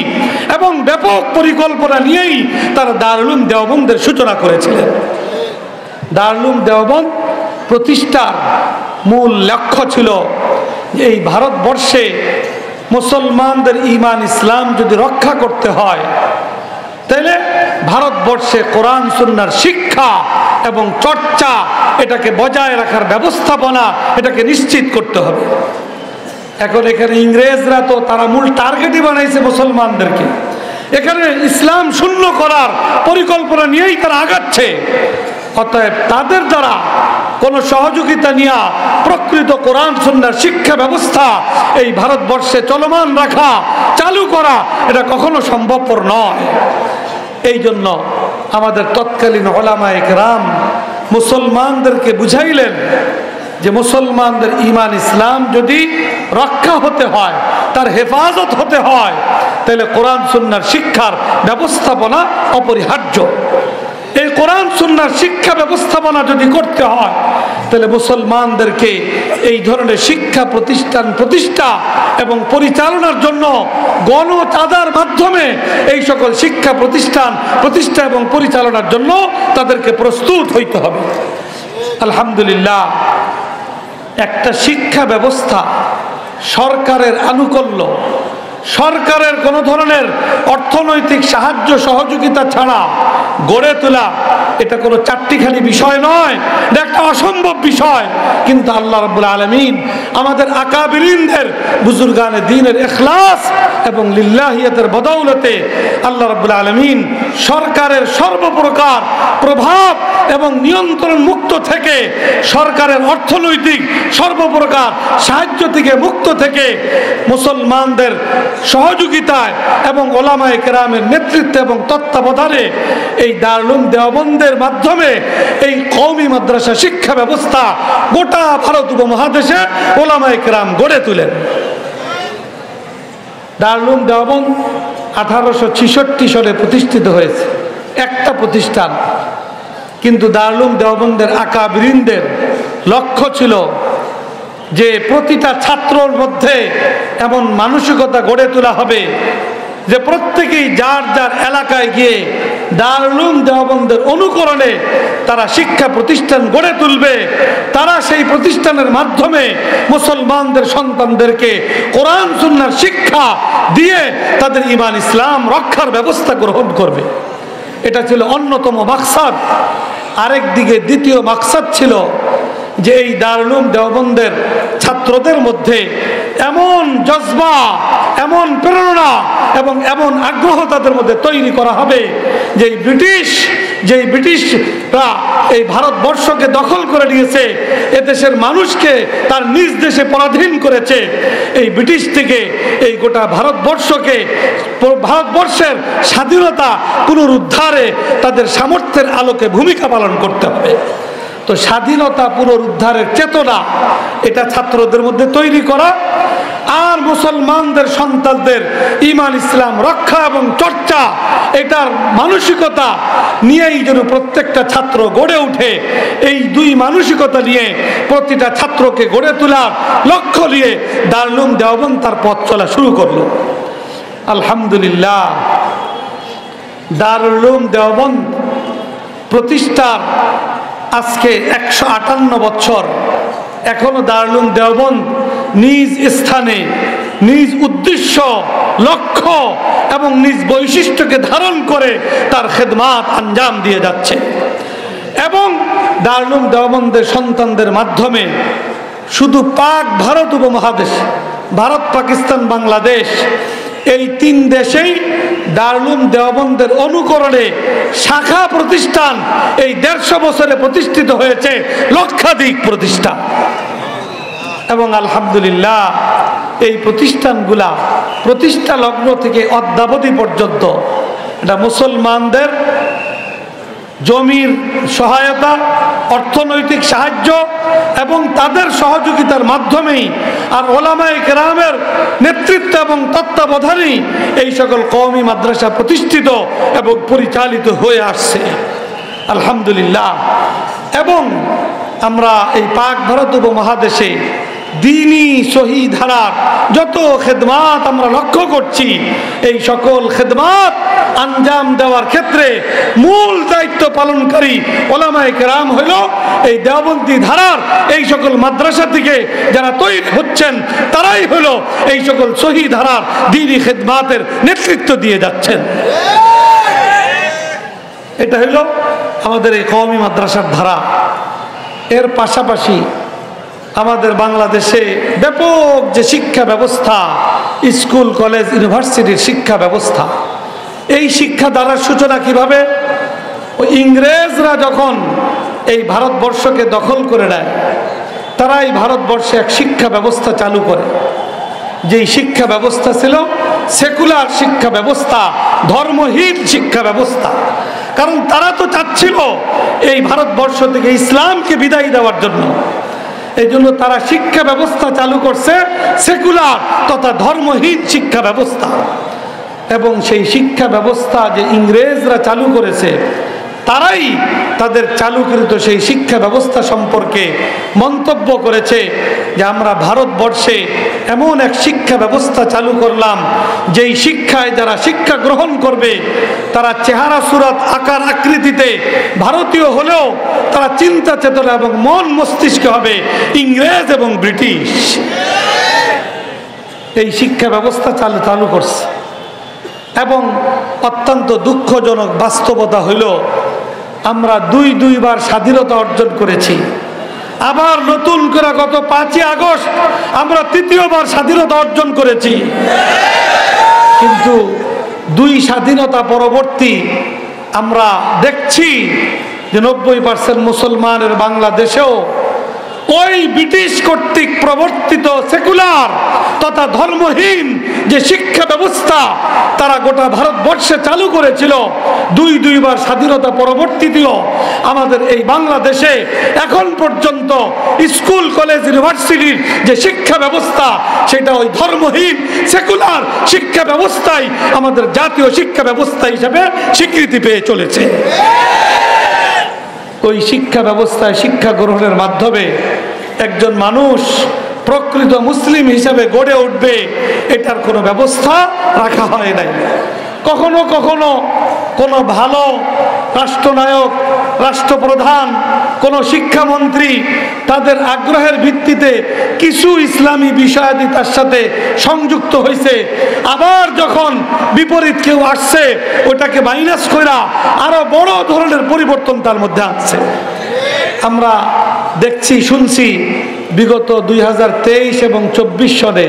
এবং ব্যাপক পরিকল্পনা নিয়েই তারা দারুল উলুম দেওবন্দের সূচনা করেছিলেন। দারুল উলুম দেওবন্দ প্রতিষ্ঠার মূল লক্ষ্য ছিল যে এই ভারতবর্ষে মুসলমানদের ঈমান ইসলাম যদি রক্ষা করতে হয়, তাহলে ভারতবর্ষে কোরআন সুন্নাহর শিক্ষা এবং চর্চা, এটাকে বজায় রাখার ব্যবস্থাপনা, এটাকে নিশ্চিত করতে হবে। এখন এখানে ইংরেজরা তো তারা মূল টার্গেটই বানাইছে মুসলমানদেরকে, এখানে ইসলাম শূন্য করার পরিকল্পনা নিয়েই তারা আগাচ্ছে। অতএব তাদের দ্বারা কোনো সহযোগিতা নিয়ে প্রকৃত কোরআন সুন্নাহর শিক্ষা ব্যবস্থা এই ভারতবর্ষে চলমান রাখা, চালু করা, এটা কখনো সম্ভবপর নয়। এই জন্য আমাদের তৎকালীন উলামায়ে কেরাম মুসলমানদেরকে বুঝাইলেন যে মুসলমানদের ঈমান ইসলাম যদি রক্ষা হতে হয়, তার হেফাজত হতে হয়, তাহলে কোরআন সুন্নাহর শিক্ষার ব্যবস্থাপনা অপরিহার্য। এই কোরআন সুন্নাহর শিক্ষা ব্যবস্থাপনা যদি করতে হয়, তাহলে মুসলমানদেরকে এই ধরনের শিক্ষা প্রতিষ্ঠা এবং পরিচালনার জন্য গণচাঁদার মাধ্যমে এই সকল শিক্ষা প্রতিষ্ঠা এবং পরিচালনার জন্য তাদেরকে প্রস্তুত হইতে হবে। আলহামদুলিল্লাহ, একটা শিক্ষা ব্যবস্থা সরকারের আনুকূল্য, সরকারের কোনো ধরনের অর্থনৈতিক সাহায্য সহযোগিতা ছাড়া গড়ে তোলা, এটা কোনো চারটিখানি বিষয় নয়, এটা একটা অসম্ভব বিষয়। কিন্তু আল্লাহ রাব্বুল আলামিন আমাদের আকাবিরিনদের বুজুর্গানে দ্বীনের ইখলাস এবং লিল্লাহিয়াতের বদৌলতে আল্লাহ রাব্বুল আলামিন সরকারের সর্বপ্রকার প্রভাব এবং নিয়ন্ত্রণ মুক্ত থেকে, সরকারের অর্থনৈতিক সর্বপ্রকার সাহায্য থেকে মুক্ত থেকে, মুসলমানদের সহযোগিতায় এবং উলামায়ে কেরামের নেতৃত্বে এবং তত্ত্বাবধানে এই দারুল উলুম দেওবন্দের মাধ্যমে এই কওমি মাদ্রাসা শিক্ষা ব্যবস্থা গোটা ভারত উপমহাদেশে উলামায়ে কেরাম গড়ে তোলেন। দারুল উলুম দেওবন্দ 1866 সালে প্রতিষ্ঠিত হয়েছে, একটা প্রতিষ্ঠান। কিন্তু দারুল উলুম দেওবন্দের আকাবিরিনদের লক্ষ্য ছিল যে প্রতিটা ছাত্রর মধ্যে এমন মানসিকতা গড়ে তোলা হবে যে প্রত্যেকেই যার যার এলাকায় গিয়ে দারুল উলুম দেওবন্দের অনুকরণে তারা শিক্ষা প্রতিষ্ঠান গড়ে তুলবে। তারা সেই প্রতিষ্ঠানের মাধ্যমে মুসলমানদের সন্তানদেরকে কোরআন সুন্নাহর শিক্ষা দিয়ে তাদের ঈমান ইসলাম রক্ষার ব্যবস্থা গ্রহণ করবে। এটা ছিল অন্যতম মাকসাদ। আরেক দিকে দ্বিতীয় মাকসাদ ছিল যে এই দারুল উলুম দেওবন্দের ছাত্রদের মধ্যে এমন জজবা, এমন প্রেরণা এবং এমন আগ্রহ তাদের মধ্যে তৈরি করা হবে যে ব্রিটিশরা এই ভারতবর্ষকে দখল করে নিয়েছে, এদেশের মানুষকে তার নিজ দেশে পরাধীন করেছে। এই ব্রিটিশ থেকে এই গোটা ভারতবর্ষের স্বাধীনতা পুনরুদ্ধারে তাদের সামর্থ্যের আলোকে ভূমিকা পালন করতে হবে। তো তো স্বাধীনতা পুনরুদ্ধারের চেতনা এটা ছাত্রদের মধ্যে তৈরি করা, আর মুসলমানদের সন্তানদের ঈমান ইসলাম রক্ষা এবং চর্চা এটার মানসিকতা নিয়েই যেন প্রত্যেকটা ছাত্র গড়ে ওঠে। এই দুই মানসিকতা নিয়ে প্রতিটা ছাত্রকে গড়ে তোলার লক্ষ্য নিয়ে দারুল উলুম দেওবন্দ তার পথ চলা শুরু করলো। আলহামদুলিল্লাহ, দারুল উলুম দেওবন্দ প্রতিষ্ঠার আজকে 158 বছর। এখনো দারুল উলুম দেওবন্দ নিজ স্থানে নিজ উদ্দেশ্য, লক্ষ্য এবং নিজ বৈশিষ্ট্যকে ধারণ করে তার খেদমাত আঞ্জাম দিয়ে যাচ্ছে। এবং দারুল উলুম দেওবন্দের সন্তানদের মাধ্যমে শুধু পাক ভারত উপমহাদেশ, ভারত, পাকিস্তান, বাংলাদেশ, এই 3 দেশেই দারুল উলুম দেওবন্দের অনুকরণে শাখা প্রতিষ্ঠান এই 150 বছরে প্রতিষ্ঠিত হয়েছে, লক্ষাধিক প্রতিষ্ঠান। এবং আলহামদুলিল্লাহ এই প্রতিষ্ঠানগুলা প্রতিষ্ঠা লগ্ন থেকে অদ্যাবধি পর্যন্ত এটা মুসলমানদের জমির সহায়তা, অর্থনৈতিক সাহায্য এবং তাদের সহযোগিতার মাধ্যমেই আর ওলামায়ে কেরামের নেতৃত্ব এবং তত্ত্বাবধানেই এই সকল কওমি মাদ্রাসা প্রতিষ্ঠিত এবং পরিচালিত হয়ে আসছে আলহামদুলিল্লাহ। এবং আমরা এই পাক ভারত উপমহাদেশে দ্বীনি সহি ধারার যত খেদমাত আমরা লক্ষ্য করছি, এই সকল খেদমাত আঞ্জাম দেওয়ার ক্ষেত্রে মূল দায়িত্ব পালনকারী ওলামায়ে কেরাম হইল এই দেওবন্দি ধারার এই সকল মাদ্রাসা থেকে যারা তৈরি হচ্ছেন, তারাই হইল এই সকল সহি ধারার দ্বীনি খেদমাতের নেতৃত্ব দিয়ে যাচ্ছেন। এটা হইল আমাদের এই কওমি মাদ্রাসার ধারা। এর পাশাপাশি আমাদের বাংলাদেশে ব্যাপক যে শিক্ষা ব্যবস্থা, স্কুল, কলেজ, ইউনিভার্সিটির শিক্ষা ব্যবস্থা, এই শিক্ষা দ্বারার সূচনা কিভাবে? ওই ইংরেজরা যখন এই ভারতবর্ষকে দখল করে নেয়, তারা এই ভারতবর্ষে এক শিক্ষা ব্যবস্থা চালু করে, যেই শিক্ষা ব্যবস্থা ছিল সেকুলার শিক্ষা ব্যবস্থা, ধর্মহীন শিক্ষা ব্যবস্থা। কারণ তারা তো চাচ্ছিল এই ভারতবর্ষ থেকে ইসলামকে বিদায় দেওয়ার জন্য। এই জন্য তারা শিক্ষা ব্যবস্থা চালু করছে সেকুলার তথা ধর্মহীন শিক্ষা ব্যবস্থা। এবং সেই শিক্ষা ব্যবস্থা যে ইংরেজরা চালু করেছে, তারাই তাদের চালুকৃত সেই শিক্ষা ব্যবস্থা সম্পর্কে মন্তব্য করেছে যে আমরা ভারতবর্ষে এমন এক শিক্ষা ব্যবস্থা চালু করলাম, যেই শিক্ষায় যারা শিক্ষা গ্রহণ করবে তারা চেহারা সুরাত আকার আকৃতিতে ভারতীয় হলেও তারা চিন্তা চেতনা এবং মন মস্তিষ্কে হবে ইংরেজ এবং ব্রিটিশ। এই শিক্ষা ব্যবস্থা চালু করছে। এবং অত্যন্ত দুঃখজনক বাস্তবতা হইল আমরা দুইবার স্বাধীনতা অর্জন করেছি, আবার নতুন করে গত 5ই আগস্ট আমরা 3য়বার স্বাধীনতা অর্জন করেছি। কিন্তু 2 স্বাধীনতা পরবর্তী আমরা দেখছি যে 90% মুসলমানের বাংলাদেশেও ওই ব্রিটিশ কর্তৃক প্রবর্তিত সেকুলার তথা ধর্মহীন যে শিক্ষা ব্যবস্থা তারা গোটা ভারতবর্ষে চালু করেছিল, দুইবার স্বাধীনতা পরবর্তীতেও আমাদের এই বাংলাদেশে এখন পর্যন্ত স্কুল, কলেজ, ইউনিভার্সিটির যে শিক্ষা ব্যবস্থা সেটা ওই ধর্মহীন সেকুলার শিক্ষা ব্যবস্থাই আমাদের জাতীয় শিক্ষা ব্যবস্থা হিসেবে স্বীকৃতি পেয়ে চলেছে। ওই শিক্ষা ব্যবস্থায় শিক্ষা গ্রহণের মাধ্যমে একজন মানুষ প্রকৃত মুসলিম হিসাবে গড়ে উঠবে, এটার কোনো ব্যবস্থা রাখা হয় নাই। কখনো কখনো কোনো ভালো রাষ্ট্রনায়ক, রাষ্ট্রপ্রধান, কোনো শিক্ষামন্ত্রী তাদের আগ্রহের ভিত্তিতে কিছু ইসলামী বিষয়াদি তার সাথে সংযুক্ত হয়েছে, আবার যখন বিপরীত কেউ আসছে ওটাকে মাইনাস কইরা আরো বড় ধরনের পরিবর্তন তার মধ্যে আসছে। আমরা দেখছি, শুনছি বিগত 2023 এবং 24 সনে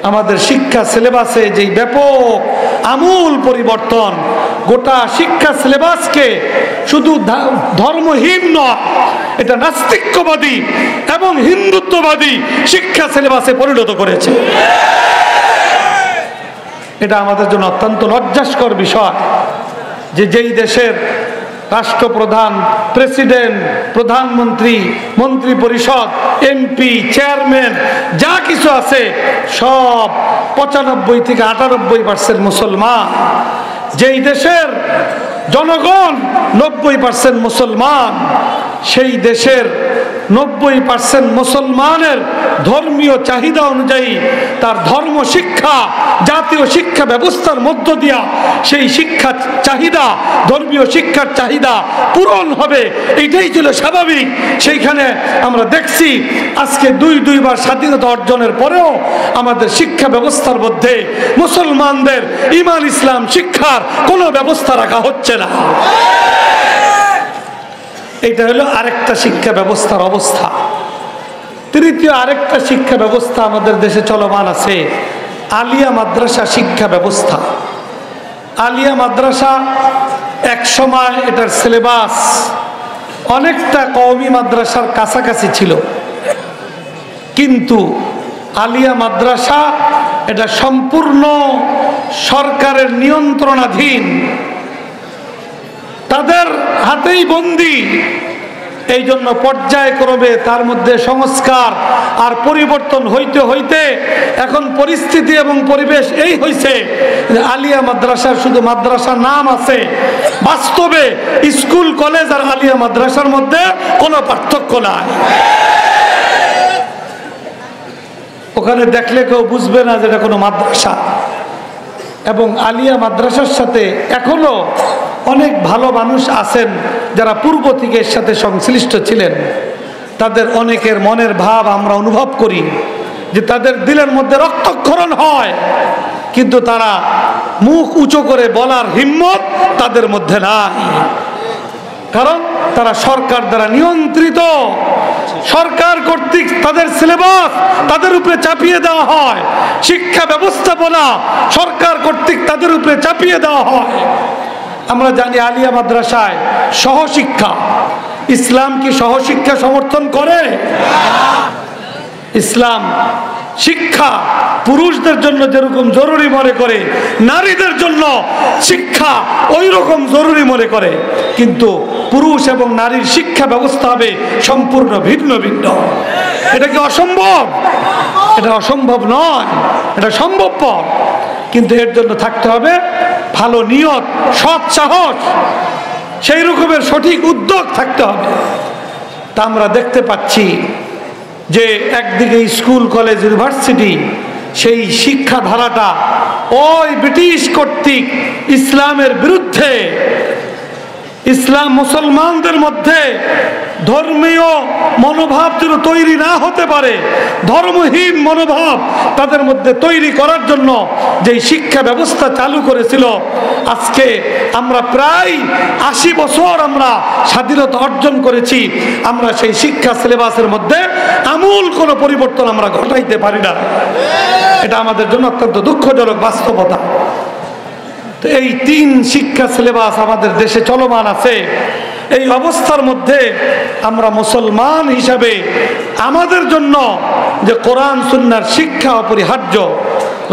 আমাদের শিক্ষা সিলেবাসে যেই ব্যাপক আমূল পরিবর্তন, গোটা শিক্ষা সিলেবাসকে শুধু ধর্মহীন নয়, এটা নাস্তিক্যবাদী এবং হিন্দুত্ববাদী শিক্ষা সিলেবাসে পরিণত করেছে। এটা আমাদের জন্য অত্যন্ত লজ্জাস্কর বিষয় যে যেই দেশের রাষ্ট্রপ্রধান, প্রেসিডেন্ট, প্রধানমন্ত্রী, মন্ত্রী পরিষদ, এমপি, চেয়ারম্যান যা কিছু আছে সব 95 থেকে 98% মুসলমান। যেই দেশের জনগণ 90% মুসলমান, সেই দেশের 90% মুসলমানের ধর্মীয় চাহিদা অনুযায়ী তার ধর্ম শিক্ষা জাতীয় শিক্ষা ব্যবস্থার মধ্য দিয়া সেই শিক্ষা চাহিদা, ধর্মীয় শিক্ষার চাহিদা পূরণ হবে, এটাই ছিল স্বাভাবিক। সেইখানে আমরা দেখছি আজকে দুইবার স্বাধীনতা অর্জনের পরেও আমাদের শিক্ষা ব্যবস্থার মধ্যে মুসলমানদের ঈমান ইসলাম শিক্ষার কোনো ব্যবস্থা রাখা হচ্ছে না। এটা হলো আরেকটা শিক্ষা ব্যবস্থার অবস্থা। তৃতীয় আরেকটা শিক্ষা ব্যবস্থা আমাদের দেশে চলমান আছে, আলিয়া মাদ্রাসা শিক্ষা ব্যবস্থা। আলিয়া মাদ্রাসা এক সময় এটার সিলেবাস অনেকটা কওমি মাদ্রাসার কাছাকাছি ছিল, কিন্তু আলিয়া মাদ্রাসা এটা সম্পূর্ণ সরকারের নিয়ন্ত্রণাধীন, তাদের হাতেই বন্দী। এই জন্য পর্যায়ক্রমে তার মধ্যে সংস্কার আর পরিবর্তন হইতে হইতে এখন পরিস্থিতি এবং পরিবেশ এই হয়েছে আলিয়া মাদ্রাসার শুধু মাদ্রাসা নাম আছে, বাস্তবে স্কুল কলেজ আর আলিয়া মাদ্রাসার মধ্যে কোনো পার্থক্য নাই। ওখানে দেখলে কেউ বুঝবে না যে এটা কোনো মাদ্রাসা। এবং আলিয়া মাদ্রাসার সাথে এখনো অনেক ভালো মানুষ আছেন যারা পূর্ব থেকে এর সাথে সংশ্লিষ্ট ছিলেন। তাদের অনেকের মনের ভাব আমরা অনুভব করি যে তাদের দিলের মধ্যে রক্তক্ষরণ হয়, কিন্তু তারা মুখ উঁচু করে বলার হিম্মত তাদের মধ্যে নাই, কারণ তারা সরকার দ্বারা নিয়ন্ত্রিত। সরকার কর্তৃক তাদের সিলেবাস তাদের উপরে চাপিয়ে দেওয়া হয়, শিক্ষা ব্যবস্থাপনা সরকার কর্তৃক তাদের উপরে চাপিয়ে দেওয়া হয়। আমরা জানি আলিয়া মাদ্রাসায় সহশিক্ষা, ইসলাম কি সহশিক্ষা সমর্থন করে? ইসলাম শিক্ষা পুরুষদের জন্য যেরকম জরুরি মনে করে, নারীদের জন্য শিক্ষা ওই রকম জরুরি মনে করে, কিন্তু পুরুষ এবং নারীর শিক্ষা ব্যবস্থা হবে সম্পূর্ণ ভিন্ন ভিন্ন। এটা কি অসম্ভব? এটা অসম্ভব নয়, এটা সম্ভবপর, কিন্তু এর জন্য থাকতে হবে ভালো নিয়ত, সৎ সাহস, সেই রকমের সঠিক উদ্যোগ থাকতে হবে। তা আমরা দেখতে পাচ্ছি যে একদিকে স্কুল কলেজ ইউনিভার্সিটি সেই শিক্ষা ধারাটা ওই ব্রিটিশ কর্তৃক ইসলামের বিরুদ্ধে, ইসলাম মুসলমানদের মধ্যে ধর্মীয় মনোভাব যেন তৈরি না হতে পারে, ধর্মহীন মনোভাব তাদের মধ্যে তৈরি করার জন্য যেই শিক্ষা ব্যবস্থা চালু করেছিল, আজকে আমরা প্রায় 80 বছর আমরা স্বাধীনতা অর্জন করেছি, আমরা সেই শিক্ষা সিলেবাসের মধ্যে আমূল কোনো পরিবর্তন আমরা ঘটাইতে পারি না। এটা আমাদের জন্য অত্যন্ত দুঃখজনক বাস্তবতা। তো এই 3 শিক্ষা সিলেবাস আমাদের দেশে চলমান আছে। এই অবস্থার মধ্যে আমরা মুসলমান হিসাবে আমাদের জন্য যে কোরআন সুন্নাহর শিক্ষা অপরিহার্য,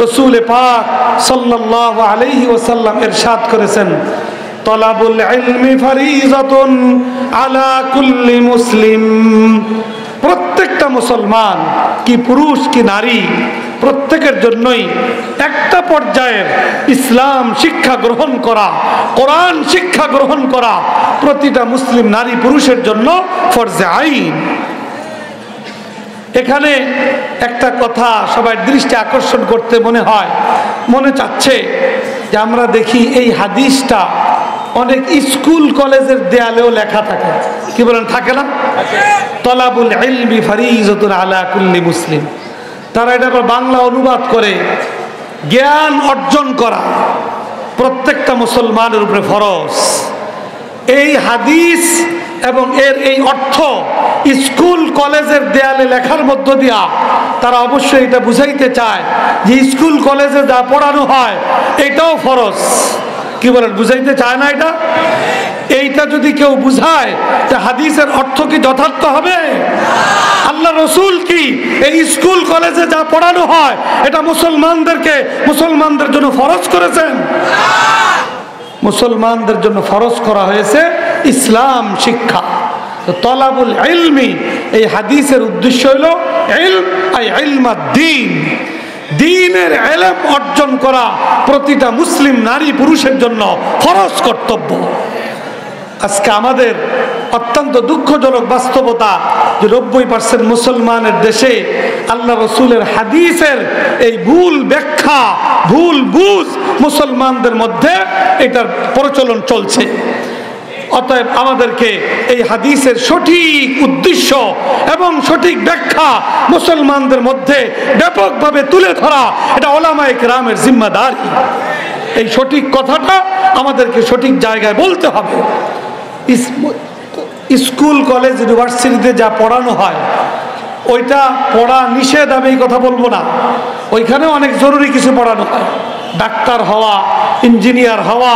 রাসূল পাক সাল্লাল্লাহু আলাইহি ওয়াসাল্লাম ইরশাদ করেছেন, তলাবুল ইলমি ফারিজাতুন আলা কুল্লি মুসলিম। প্রত্যেকটা মুসলমান, কি পুরুষ কি নারী, প্রত্যেকের জন্যই একটা পর্যায়ের ইসলাম শিক্ষা গ্রহণ করা, কোরআন শিক্ষা গ্রহণ করা প্রতিটা মুসলিম নারী পুরুষের জন্য ফরজে আইন। এখানে একটা কথা সবার দৃষ্টি আকর্ষণ করতে মনে চাচ্ছে যে আমরা দেখি এই হাদিসটা অনেক স্কুল কলেজের দেয়ালেও লেখা থাকে, কি বলেন, থাকে না? তলাবুল ইলমি ফারিজাতুন আলা কুল্লি মুসলিম। তারা এটা বাংলা অনুবাদ করে জ্ঞান অর্জন করা প্রত্যেকটা মুসলমানের উপরে ফরজ। এই হাদিস এবং এর এই অর্থ স্কুল কলেজের দেয়ালে লেখার মধ্য দিয়া তারা অবশ্যই এটা বুঝাইতে চায় যে স্কুল কলেজে যা পড়ানো হয় এটাও ফরজ। কি বলেন, বুঝাইতে চায় না এটা? এইটা যদি কেউ বুঝায় যে হাদিসের অর্থ কি যথার্থ হবে? আল্লাহ রসুল কি এই স্কুল কলেজে যা পড়ানো হয় এটা মুসলমানদের জন্য ফরজ করেছেন? মুসলমানদের জন্য ফরজ করা হয়েছে ইসলাম শিক্ষা। তো তলাবুল ইলমি এই হাদিসের উদ্দেশ্য হলো ইলম আই ইলমাদ দ্বীন, দ্বীনের ইলম অর্জন করা প্রতিটা মুসলিম নারী পুরুষের জন্য ফরজ কর্তব্য। আজকে আমাদের অত্যন্ত দুঃখজনক বাস্তবতা যে 90% মুসলমানের দেশে আল্লাহ রসুলের হাদিসের এই ভুল ব্যাখ্যা, ভুল বুঝ মুসলমানদের মধ্যে এটার প্রচলন চলছে। অতএব আমাদেরকে এই হাদিসের সঠিক উদ্দেশ্য এবং সঠিক ব্যাখ্যা মুসলমানদের মধ্যে ব্যাপকভাবে তুলে ধরা এটা উলামায়ে কেরামের জিম্মাদারি। এই সঠিক কথাটা আমাদেরকে সঠিক জায়গায় বলতে হবে। স্কুল কলেজ ইউনিভার্সিটিতে যা পড়ানো হয় ওইটা পড়া নিষেধ, আমি এই কথা বলবো না। ওইখানেও অনেক জরুরি কিছু পড়ানো হয়, ডাক্তার হওয়া, ইঞ্জিনিয়ার হওয়া,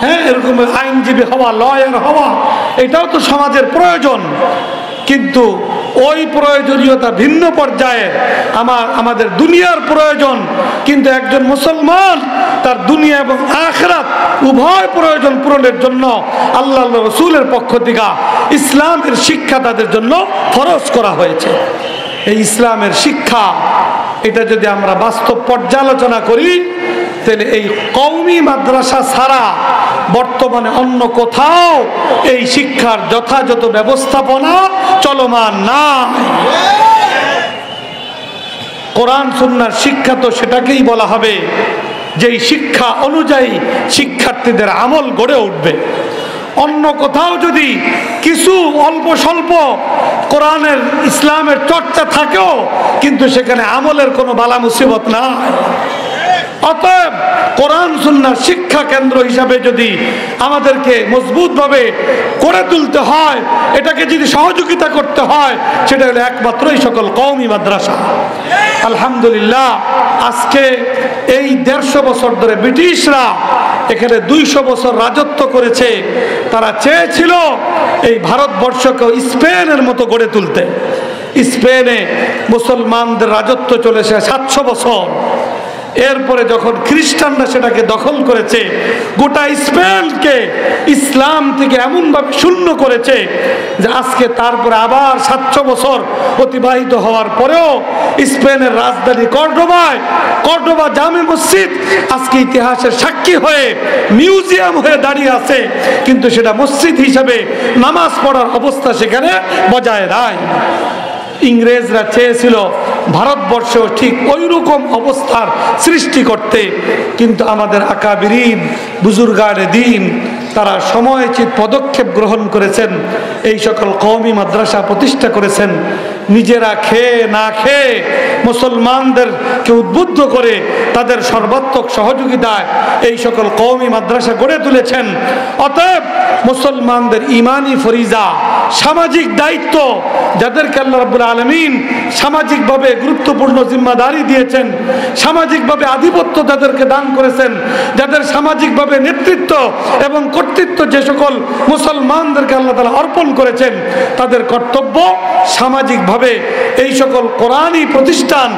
হ্যাঁ, এরকম আইনজীবী হওয়া, লয়ার হওয়া, এটাও তো সমাজের প্রয়োজন। কিন্তু ওই প্রয়োজনীয়তা ভিন্ন পর্যায়ে, আমাদের দুনিয়ার প্রয়োজন। কিন্তু একজন মুসলমান তার দুনিয়া এবং আখিরাত উভয় প্রয়োজন পূরণের জন্য আল্লাহ রসুলের পক্ষ থেকে ইসলামের শিক্ষা তাদের জন্য ফরজ করা হয়েছে। এই ইসলামের শিক্ষা এটা যদি আমরা বাস্তব পর্যালোচনা করি তাহলে এই কওমি মাদ্রাসা ছাড়া বর্তমানে অন্য কোথাও এই শিক্ষার যথাযথ ব্যবস্থাপনা চলমান নাই। কোরআন সুন্নাহর শিক্ষা তো সেটাকেই বলা হবে যেই শিক্ষা অনুযায়ী শিক্ষার্থীদের আমল গড়ে উঠবে। অন্য কোথাও যদি কিছু অল্প স্বল্প কোরআনের ইসলামের চর্চা থাকেও কিন্তু সেখানে আমলের কোনো বালা মুসিবত নাই। অতএব কোরআন সুন্নাহর শিক্ষা কেন্দ্র হিসাবে যদি আমাদেরকে মজবুতভাবে করে তুলতে হয়, এটাকে যদি সহযোগিতা করতে হয়, সেটা হলো একমাত্রই সকল কওমি মাদ্রাসা। আলহামদুলিল্লাহ, আজকে এই 150 বছর ধরে ব্রিটিশরা এখানে 200 বছর রাজত্ব করেছে। তারা চেয়েছিল এই ভারতবর্ষকে স্পেনের মতো গড়ে তুলতে। স্পেনে মুসলমানদের রাজত্ব চলেছে 700 বছর। এরপরে যখন খ্রিস্টানরা সেটাকে দখল করেছে, গোটা স্পেনকে ইসলাম থেকে এমনভাবে শূন্য করেছে যে আজকে তারপরে আবার 700 বছর অতিবাহিত হওয়ার পরেও স্পেনের রাজধানী কর্ডোবা জামে মসজিদ আজকে ইতিহাসের সাক্ষী হয়ে মিউজিয়াম হয়ে দাঁড়িয়ে আছে, কিন্তু সেটা মসজিদ হিসাবে নামাজ পড়ার অবস্থা সেখানে বজায় নাই। ইংরেজরা চেয়েছিল ভারতবর্ষেও ঠিক ওই রকম অবস্থার সৃষ্টি করতে, কিন্তু আমাদের আকাবিরিন বুজুর্গানে দিন তারা সময়োচিত পদক্ষেপ গ্রহণ করেছেন, এই সকল কওমি মাদ্রাসা প্রতিষ্ঠা করেছেন। নিজেরা খেয়ে না খেয়ে মুসলমানদেরকে উদ্বুদ্ধ করে তাদের সর্বাত্মক সহযোগিতায় এই সকল কওমি মাদ্রাসা গড়ে তুলেছেন। অতএব মুসলমানদের ইমানি ফরিজা, সামাজিক দায়িত্ব, যাদেরকে আল্লাহ রাব্বুল আলামিন সামাজিকভাবে গুরুত্বপূর্ণ জিম্মাদারি দিয়েছেন, সামাজিকভাবে আধিপত্য যাদেরকে দান করেছেন, যাদের সামাজিকভাবে নেতৃত্ব এবং কর্তৃত্ব যে সকল মুসলমানদেরকে আল্লাহ তাআলা অর্পণ করেছেন, তাদের কর্তব্য সামাজিকভাবে এই সকল কোরআনী প্রতিষ্ঠান,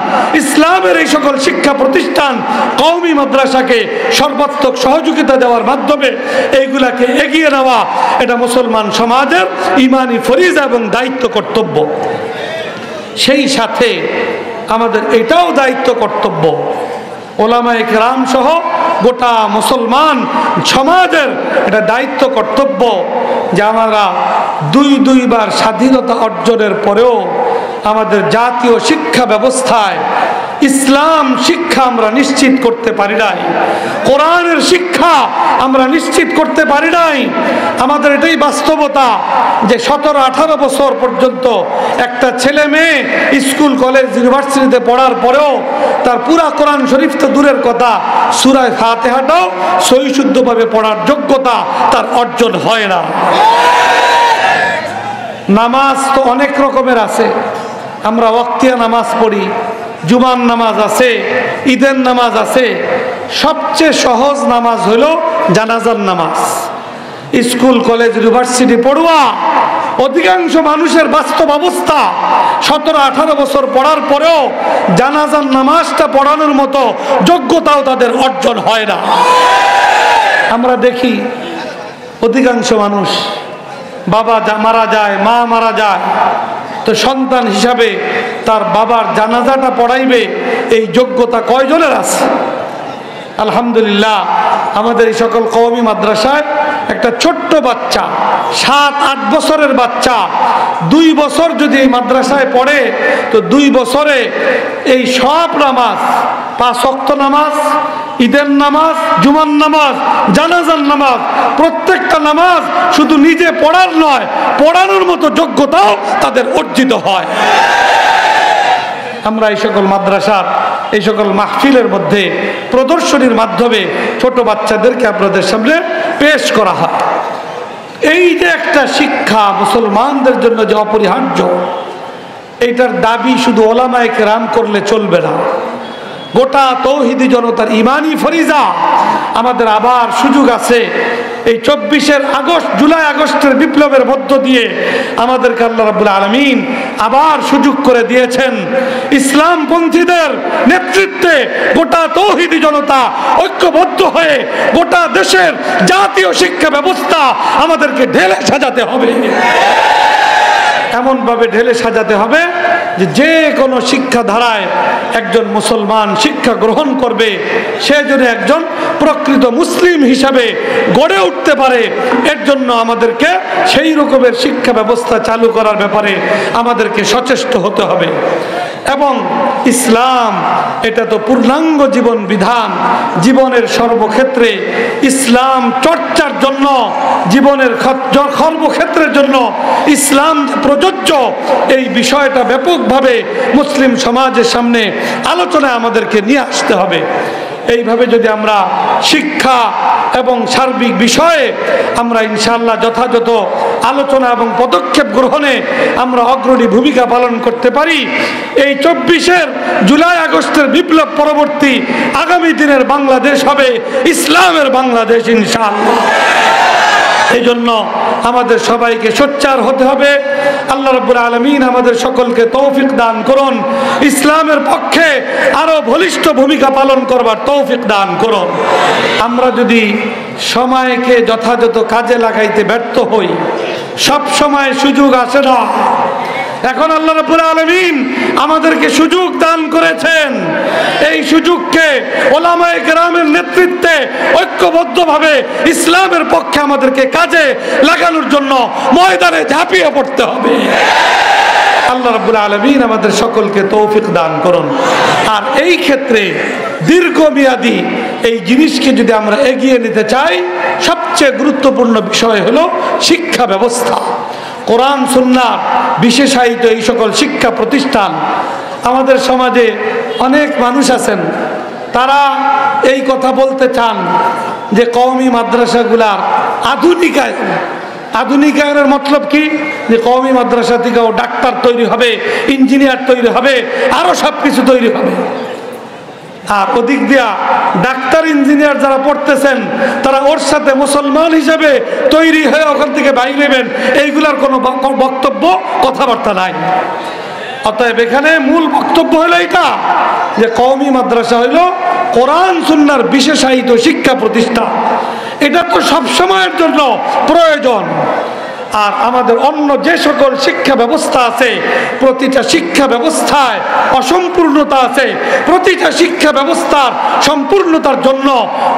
ইসলামের এই সকল শিক্ষা প্রতিষ্ঠান, কওমি মাদ্রাসাকে সর্বাত্মক সহযোগিতা দেওয়ার মাধ্যমে এইগুলাকে এগিয়ে নেওয়া, এটা মুসলমান সমাজের ইমানি ফরিজা এবং দায়িত্ব কর্তব্য। সেই সাথে আমাদের এটাও দায়িত্ব কর্তব্য, ওলামায়ে কেরাম সহ গোটা মুসলমান সমাজের এটা দায়িত্ব কর্তব্য যে আমরা দুইবার স্বাধীনতা অর্জনের পরেও আমাদের জাতীয় শিক্ষা ব্যবস্থায় ইসলাম শিক্ষা আমরা নিশ্চিত করতে পারি নাই, কোরআনের শিক্ষা আমরা নিশ্চিত করতে পারি নাই। আমাদের এটাই বাস্তবতা যে 17-18 বছর পর্যন্ত একটা ছেলে মেয়ে স্কুল কলেজ ইউনিভার্সিটিতে পড়ার পরেও তার পুরা কোরআন শরীফ তো দূরের কথা, সূরা ফাতিহাটাও সহি শুদ্ধভাবে পড়ার যোগ্যতা তার অর্জন হয় না। নামাজ তো অনেক রকমের আছে, আমরা ওয়াক্তিয়া নামাজ পড়ি, জুমার নামাজ আছে, ঈদের নামাজ আছে। সবচেয়ে সহজ নামাজ হলো জানাজার নামাজ। স্কুল কলেজ ইউনিভার্সিটি পড়ুয়া অধিকাংশ মানুষের বাস্তব অবস্থা 17-18 বছর পড়ার পরেও জানাজার নামাজটা পড়ানোর মতো যোগ্যতাও তাদের অর্জন হয় না। আমরা দেখি অধিকাংশ মানুষ বাবা মারা যায়, মা মারা যায়, তো সন্তান হিসাবে তার বাবার জানাজাটা পড়াইবে এই যোগ্যতা কয়জনের আছে? আলহামদুলিল্লাহ আমাদের এই সকল কওমি মাদ্রাসায় একটা ছোট্ট বাচ্চা, 7-8 বছরের বাচ্চা 2 বছর যদি এই মাদ্রাসায় পড়ে, তো 2 বছরে এই সব নামাজ, 5 ওয়াক্ত নামাজ, ঈদের নামাজ, জুমার নামাজ, জানাজার নামাজ, প্রত্যেকটা নামাজ শুধু নিজে পড়ার নয়, পড়ানোর মতো যোগ্যতাও তাদের অর্জিত হয়। আমরা এই সকল মাদ্রাসার এই সকল মাহফিলের মধ্যে প্রদর্শনীর মাধ্যমে ছোট বাচ্চাদেরকে আপনাদের সামনে পেশ করা হয়। এই যে একটা শিক্ষা মুসলমানদের জন্য যে অপরিহার্য, এইটার দাবি শুধু ওলামায়ে কেরাম করলে চলবে না, গোটা তৌহিদি জনতার ইমানি ফরিজা। আমাদের আবার সুযোগ আছে, এই 24 আগস্ট, জুলাই আগস্টের বিপ্লবের মধ্য দিয়ে আমাদেরকে আল্লাহ রাব্বুল আলামিন আবার সুযোগ করে দিয়েছেন। ইসলামপন্থীদের নেতৃত্বে গোটা তৌহিদি জনতা ঐক্যবদ্ধ হয়ে গোটা দেশের জাতীয় শিক্ষা ব্যবস্থা আমাদেরকে ঢেলে সাজাতে হবে। এমনভাবে ঢেলে সাজাতে হবে যে কোনো শিক্ষা ধারায় একজন মুসলমান শিক্ষা গ্রহণ করবে, সে যেন একজন প্রকৃত মুসলিম হিসাবে গড়ে উঠতে পারে। এর জন্য আমাদেরকে সেই রকমের শিক্ষা ব্যবস্থা চালু করার ব্যাপারে আমাদেরকে সচেষ্ট হতে হবে। এবং ইসলাম এটা তো পূর্ণাঙ্গ জীবন বিধান, জীবনের সর্বক্ষেত্রে ইসলাম চর্চার জন্য, জীবনের সর্বক্ষেত্রের জন্য ইসলাম প্রযোজ্য, এই বিষয়টা ব্যাপকভাবে মুসলিম সমাজের সামনে আলোচনায় আমাদেরকে নিয়ে আসতে হবে। এইভাবে যদি আমরা শিক্ষা এবং সার্বিক বিষয়ে আমরা ইনশাআল্লাহ যথাযথ আলোচনা এবং পদক্ষেপ গ্রহণে আমরা অগ্রণী ভূমিকা পালন করতে পারি, এই 24 জুলাই আগস্টের বিপ্লব পরবর্তী আগামী দিনের বাংলাদেশ হবে ইসলামের বাংলাদেশ ইনশাআল্লাহ। এই জন্য আমাদের সবাইকে সোচ্চার হতে হবে। আল্লাহ রাব্বুল আলামিন আমাদের সকলকে তৌফিক দান করুন, ইসলামের পক্ষে আরো বলিষ্ঠ ভূমিকা পালন করবার তৌফিক দান করুন। আমরা যদি সময়কে যথাযথ কাজে লাগাইতে ব্যর্থ হই, সব সময় সুযোগ আসে না। এখন আল্লাহ রাব্বুল আলামিন আমাদেরকে সুযোগ দান করেছেন, এই সুযোগকে ওলামায়ে কেরামের নেতৃত্বে ঐক্যবদ্ধভাবে ইসলামের পক্ষে আমাদেরকে কাজে লাগানোর জন্য ময়দানে ঝাঁপিয়ে পড়তে হবে। আল্লাহ রাব্বুল আলামিন আমাদের সকলকে তৌফিক দান করুন। আর এই ক্ষেত্রে দীর্ঘমেয়াদী এই জিনিসকে যদি আমরা এগিয়ে নিতে চাই, সবচেয়ে গুরুত্বপূর্ণ বিষয় হলো শিক্ষা ব্যবস্থা। কোরআন সুন্নাহ বিশেষায়িত এই সকল শিক্ষা প্রতিষ্ঠান, আমাদের সমাজে অনেক মানুষ আছেন, তারা এই কথা বলতে চান যে কওমি মাদ্রাসাগুলার আধুনিকায়ন। আধুনিকায়নের মতলব কি? যে কওমি মাদ্রাসা থেকেও ডাক্তার তৈরি হবে, ইঞ্জিনিয়ার তৈরি হবে, আরো সব কিছু তৈরি হবে। আর ওদিক দিয়া ডাক্তার ইঞ্জিনিয়ার যারা পড়তেছেন, তারা ওর সাথে মুসলমান হিসেবে তৈরি হয়ে ওখান থেকে বাইরে নেবেন, এইগুলার কোনো বক্তব্য কথাবার্তা নাই। অতএব এখানে মূল বক্তব্য হলো এটা যে কওমি মাদ্রাসা হইল কোরআন সুন্নাহর বিশেষায়িত শিক্ষা প্রতিষ্ঠান। এটা তো সব সময়ের জন্য প্রয়োজন। আর আমাদের অন্য যে সকল শিক্ষা ব্যবস্থা আছে, প্রতিটা শিক্ষা ব্যবস্থায় অসম্পূর্ণতা আছে। প্রতিটা শিক্ষা ব্যবস্থার সম্পূর্ণতার জন্য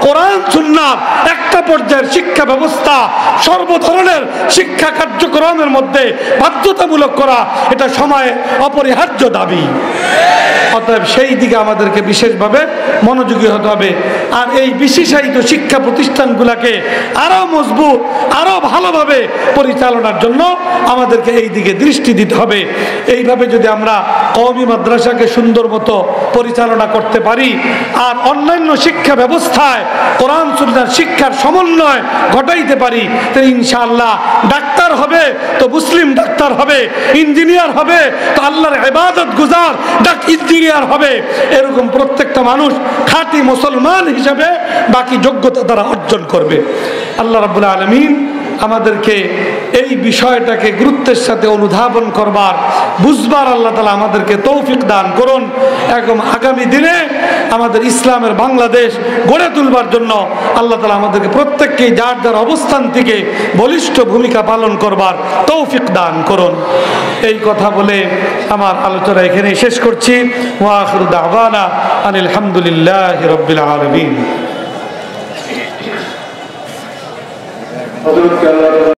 কোরআন সুন্নাহ একটা পর্যায়ের শিক্ষা ব্যবস্থা সর্বধরনের শিক্ষা কার্যক্রমের মধ্যে বাধ্যতামূলক করা, এটা সময়ে অপরিহার্য দাবি। অতএব সেই দিকে আমাদেরকে বিশেষভাবে মনোযোগী হতে হবে। আর এই বিশেষায়িত শিক্ষা প্রতিষ্ঠানগুলোকে আরো মজবুত, আরো ভালোভাবে পরিচালনার জন্য আমাদেরকে এই দিকে দৃষ্টি দিতে হবে। এইভাবে যদি আমরা কওমি মাদ্রাসাকে সুন্দর মতো পরিচালনা করতে পারি আর অন্যান্য শিক্ষা ব্যবস্থায় কোরআন সুন্নাহর শিক্ষার সমন্বয় ঘটাইতে পারি, তাহলে ইনশাআল্লাহ ডাক্তার হবে তো মুসলিম ডাক্তার হবে, ইঞ্জিনিয়ার হবে তো আল্লাহর ইবাদত গুজার ইঞ্জিনিয়ার হবে। এরকম প্রত্যেকটা মানুষ খাঁটি মুসলমান হিসেবে বাকি যোগ্যতা তারা অর্জন করবে। আল্লাহ রাব্বুল আলামিন আমাদেরকে এই বিষয়টাকে গুরুত্বের সাথে অনুধাবন করবার, বুঝবার আল্লাহ তাআলা আমাদেরকে তৌফিক দান করুন। এবং আগামী দিনে আমাদের ইসলামের বাংলাদেশ গড়ে তুলবার জন্য আল্লাহ তাআলা আমাদেরকে প্রত্যেককে যার যার অবস্থান থেকে বলিষ্ঠ ভূমিকা পালন করবার তৌফিক দান করুন। এই কথা বলে আমার আলোচনা এখানেই শেষ করছি। ওয়া আখিরু দাওয়ানা আনিল হামদুলিল্লাহি রাব্বিল আলামিন।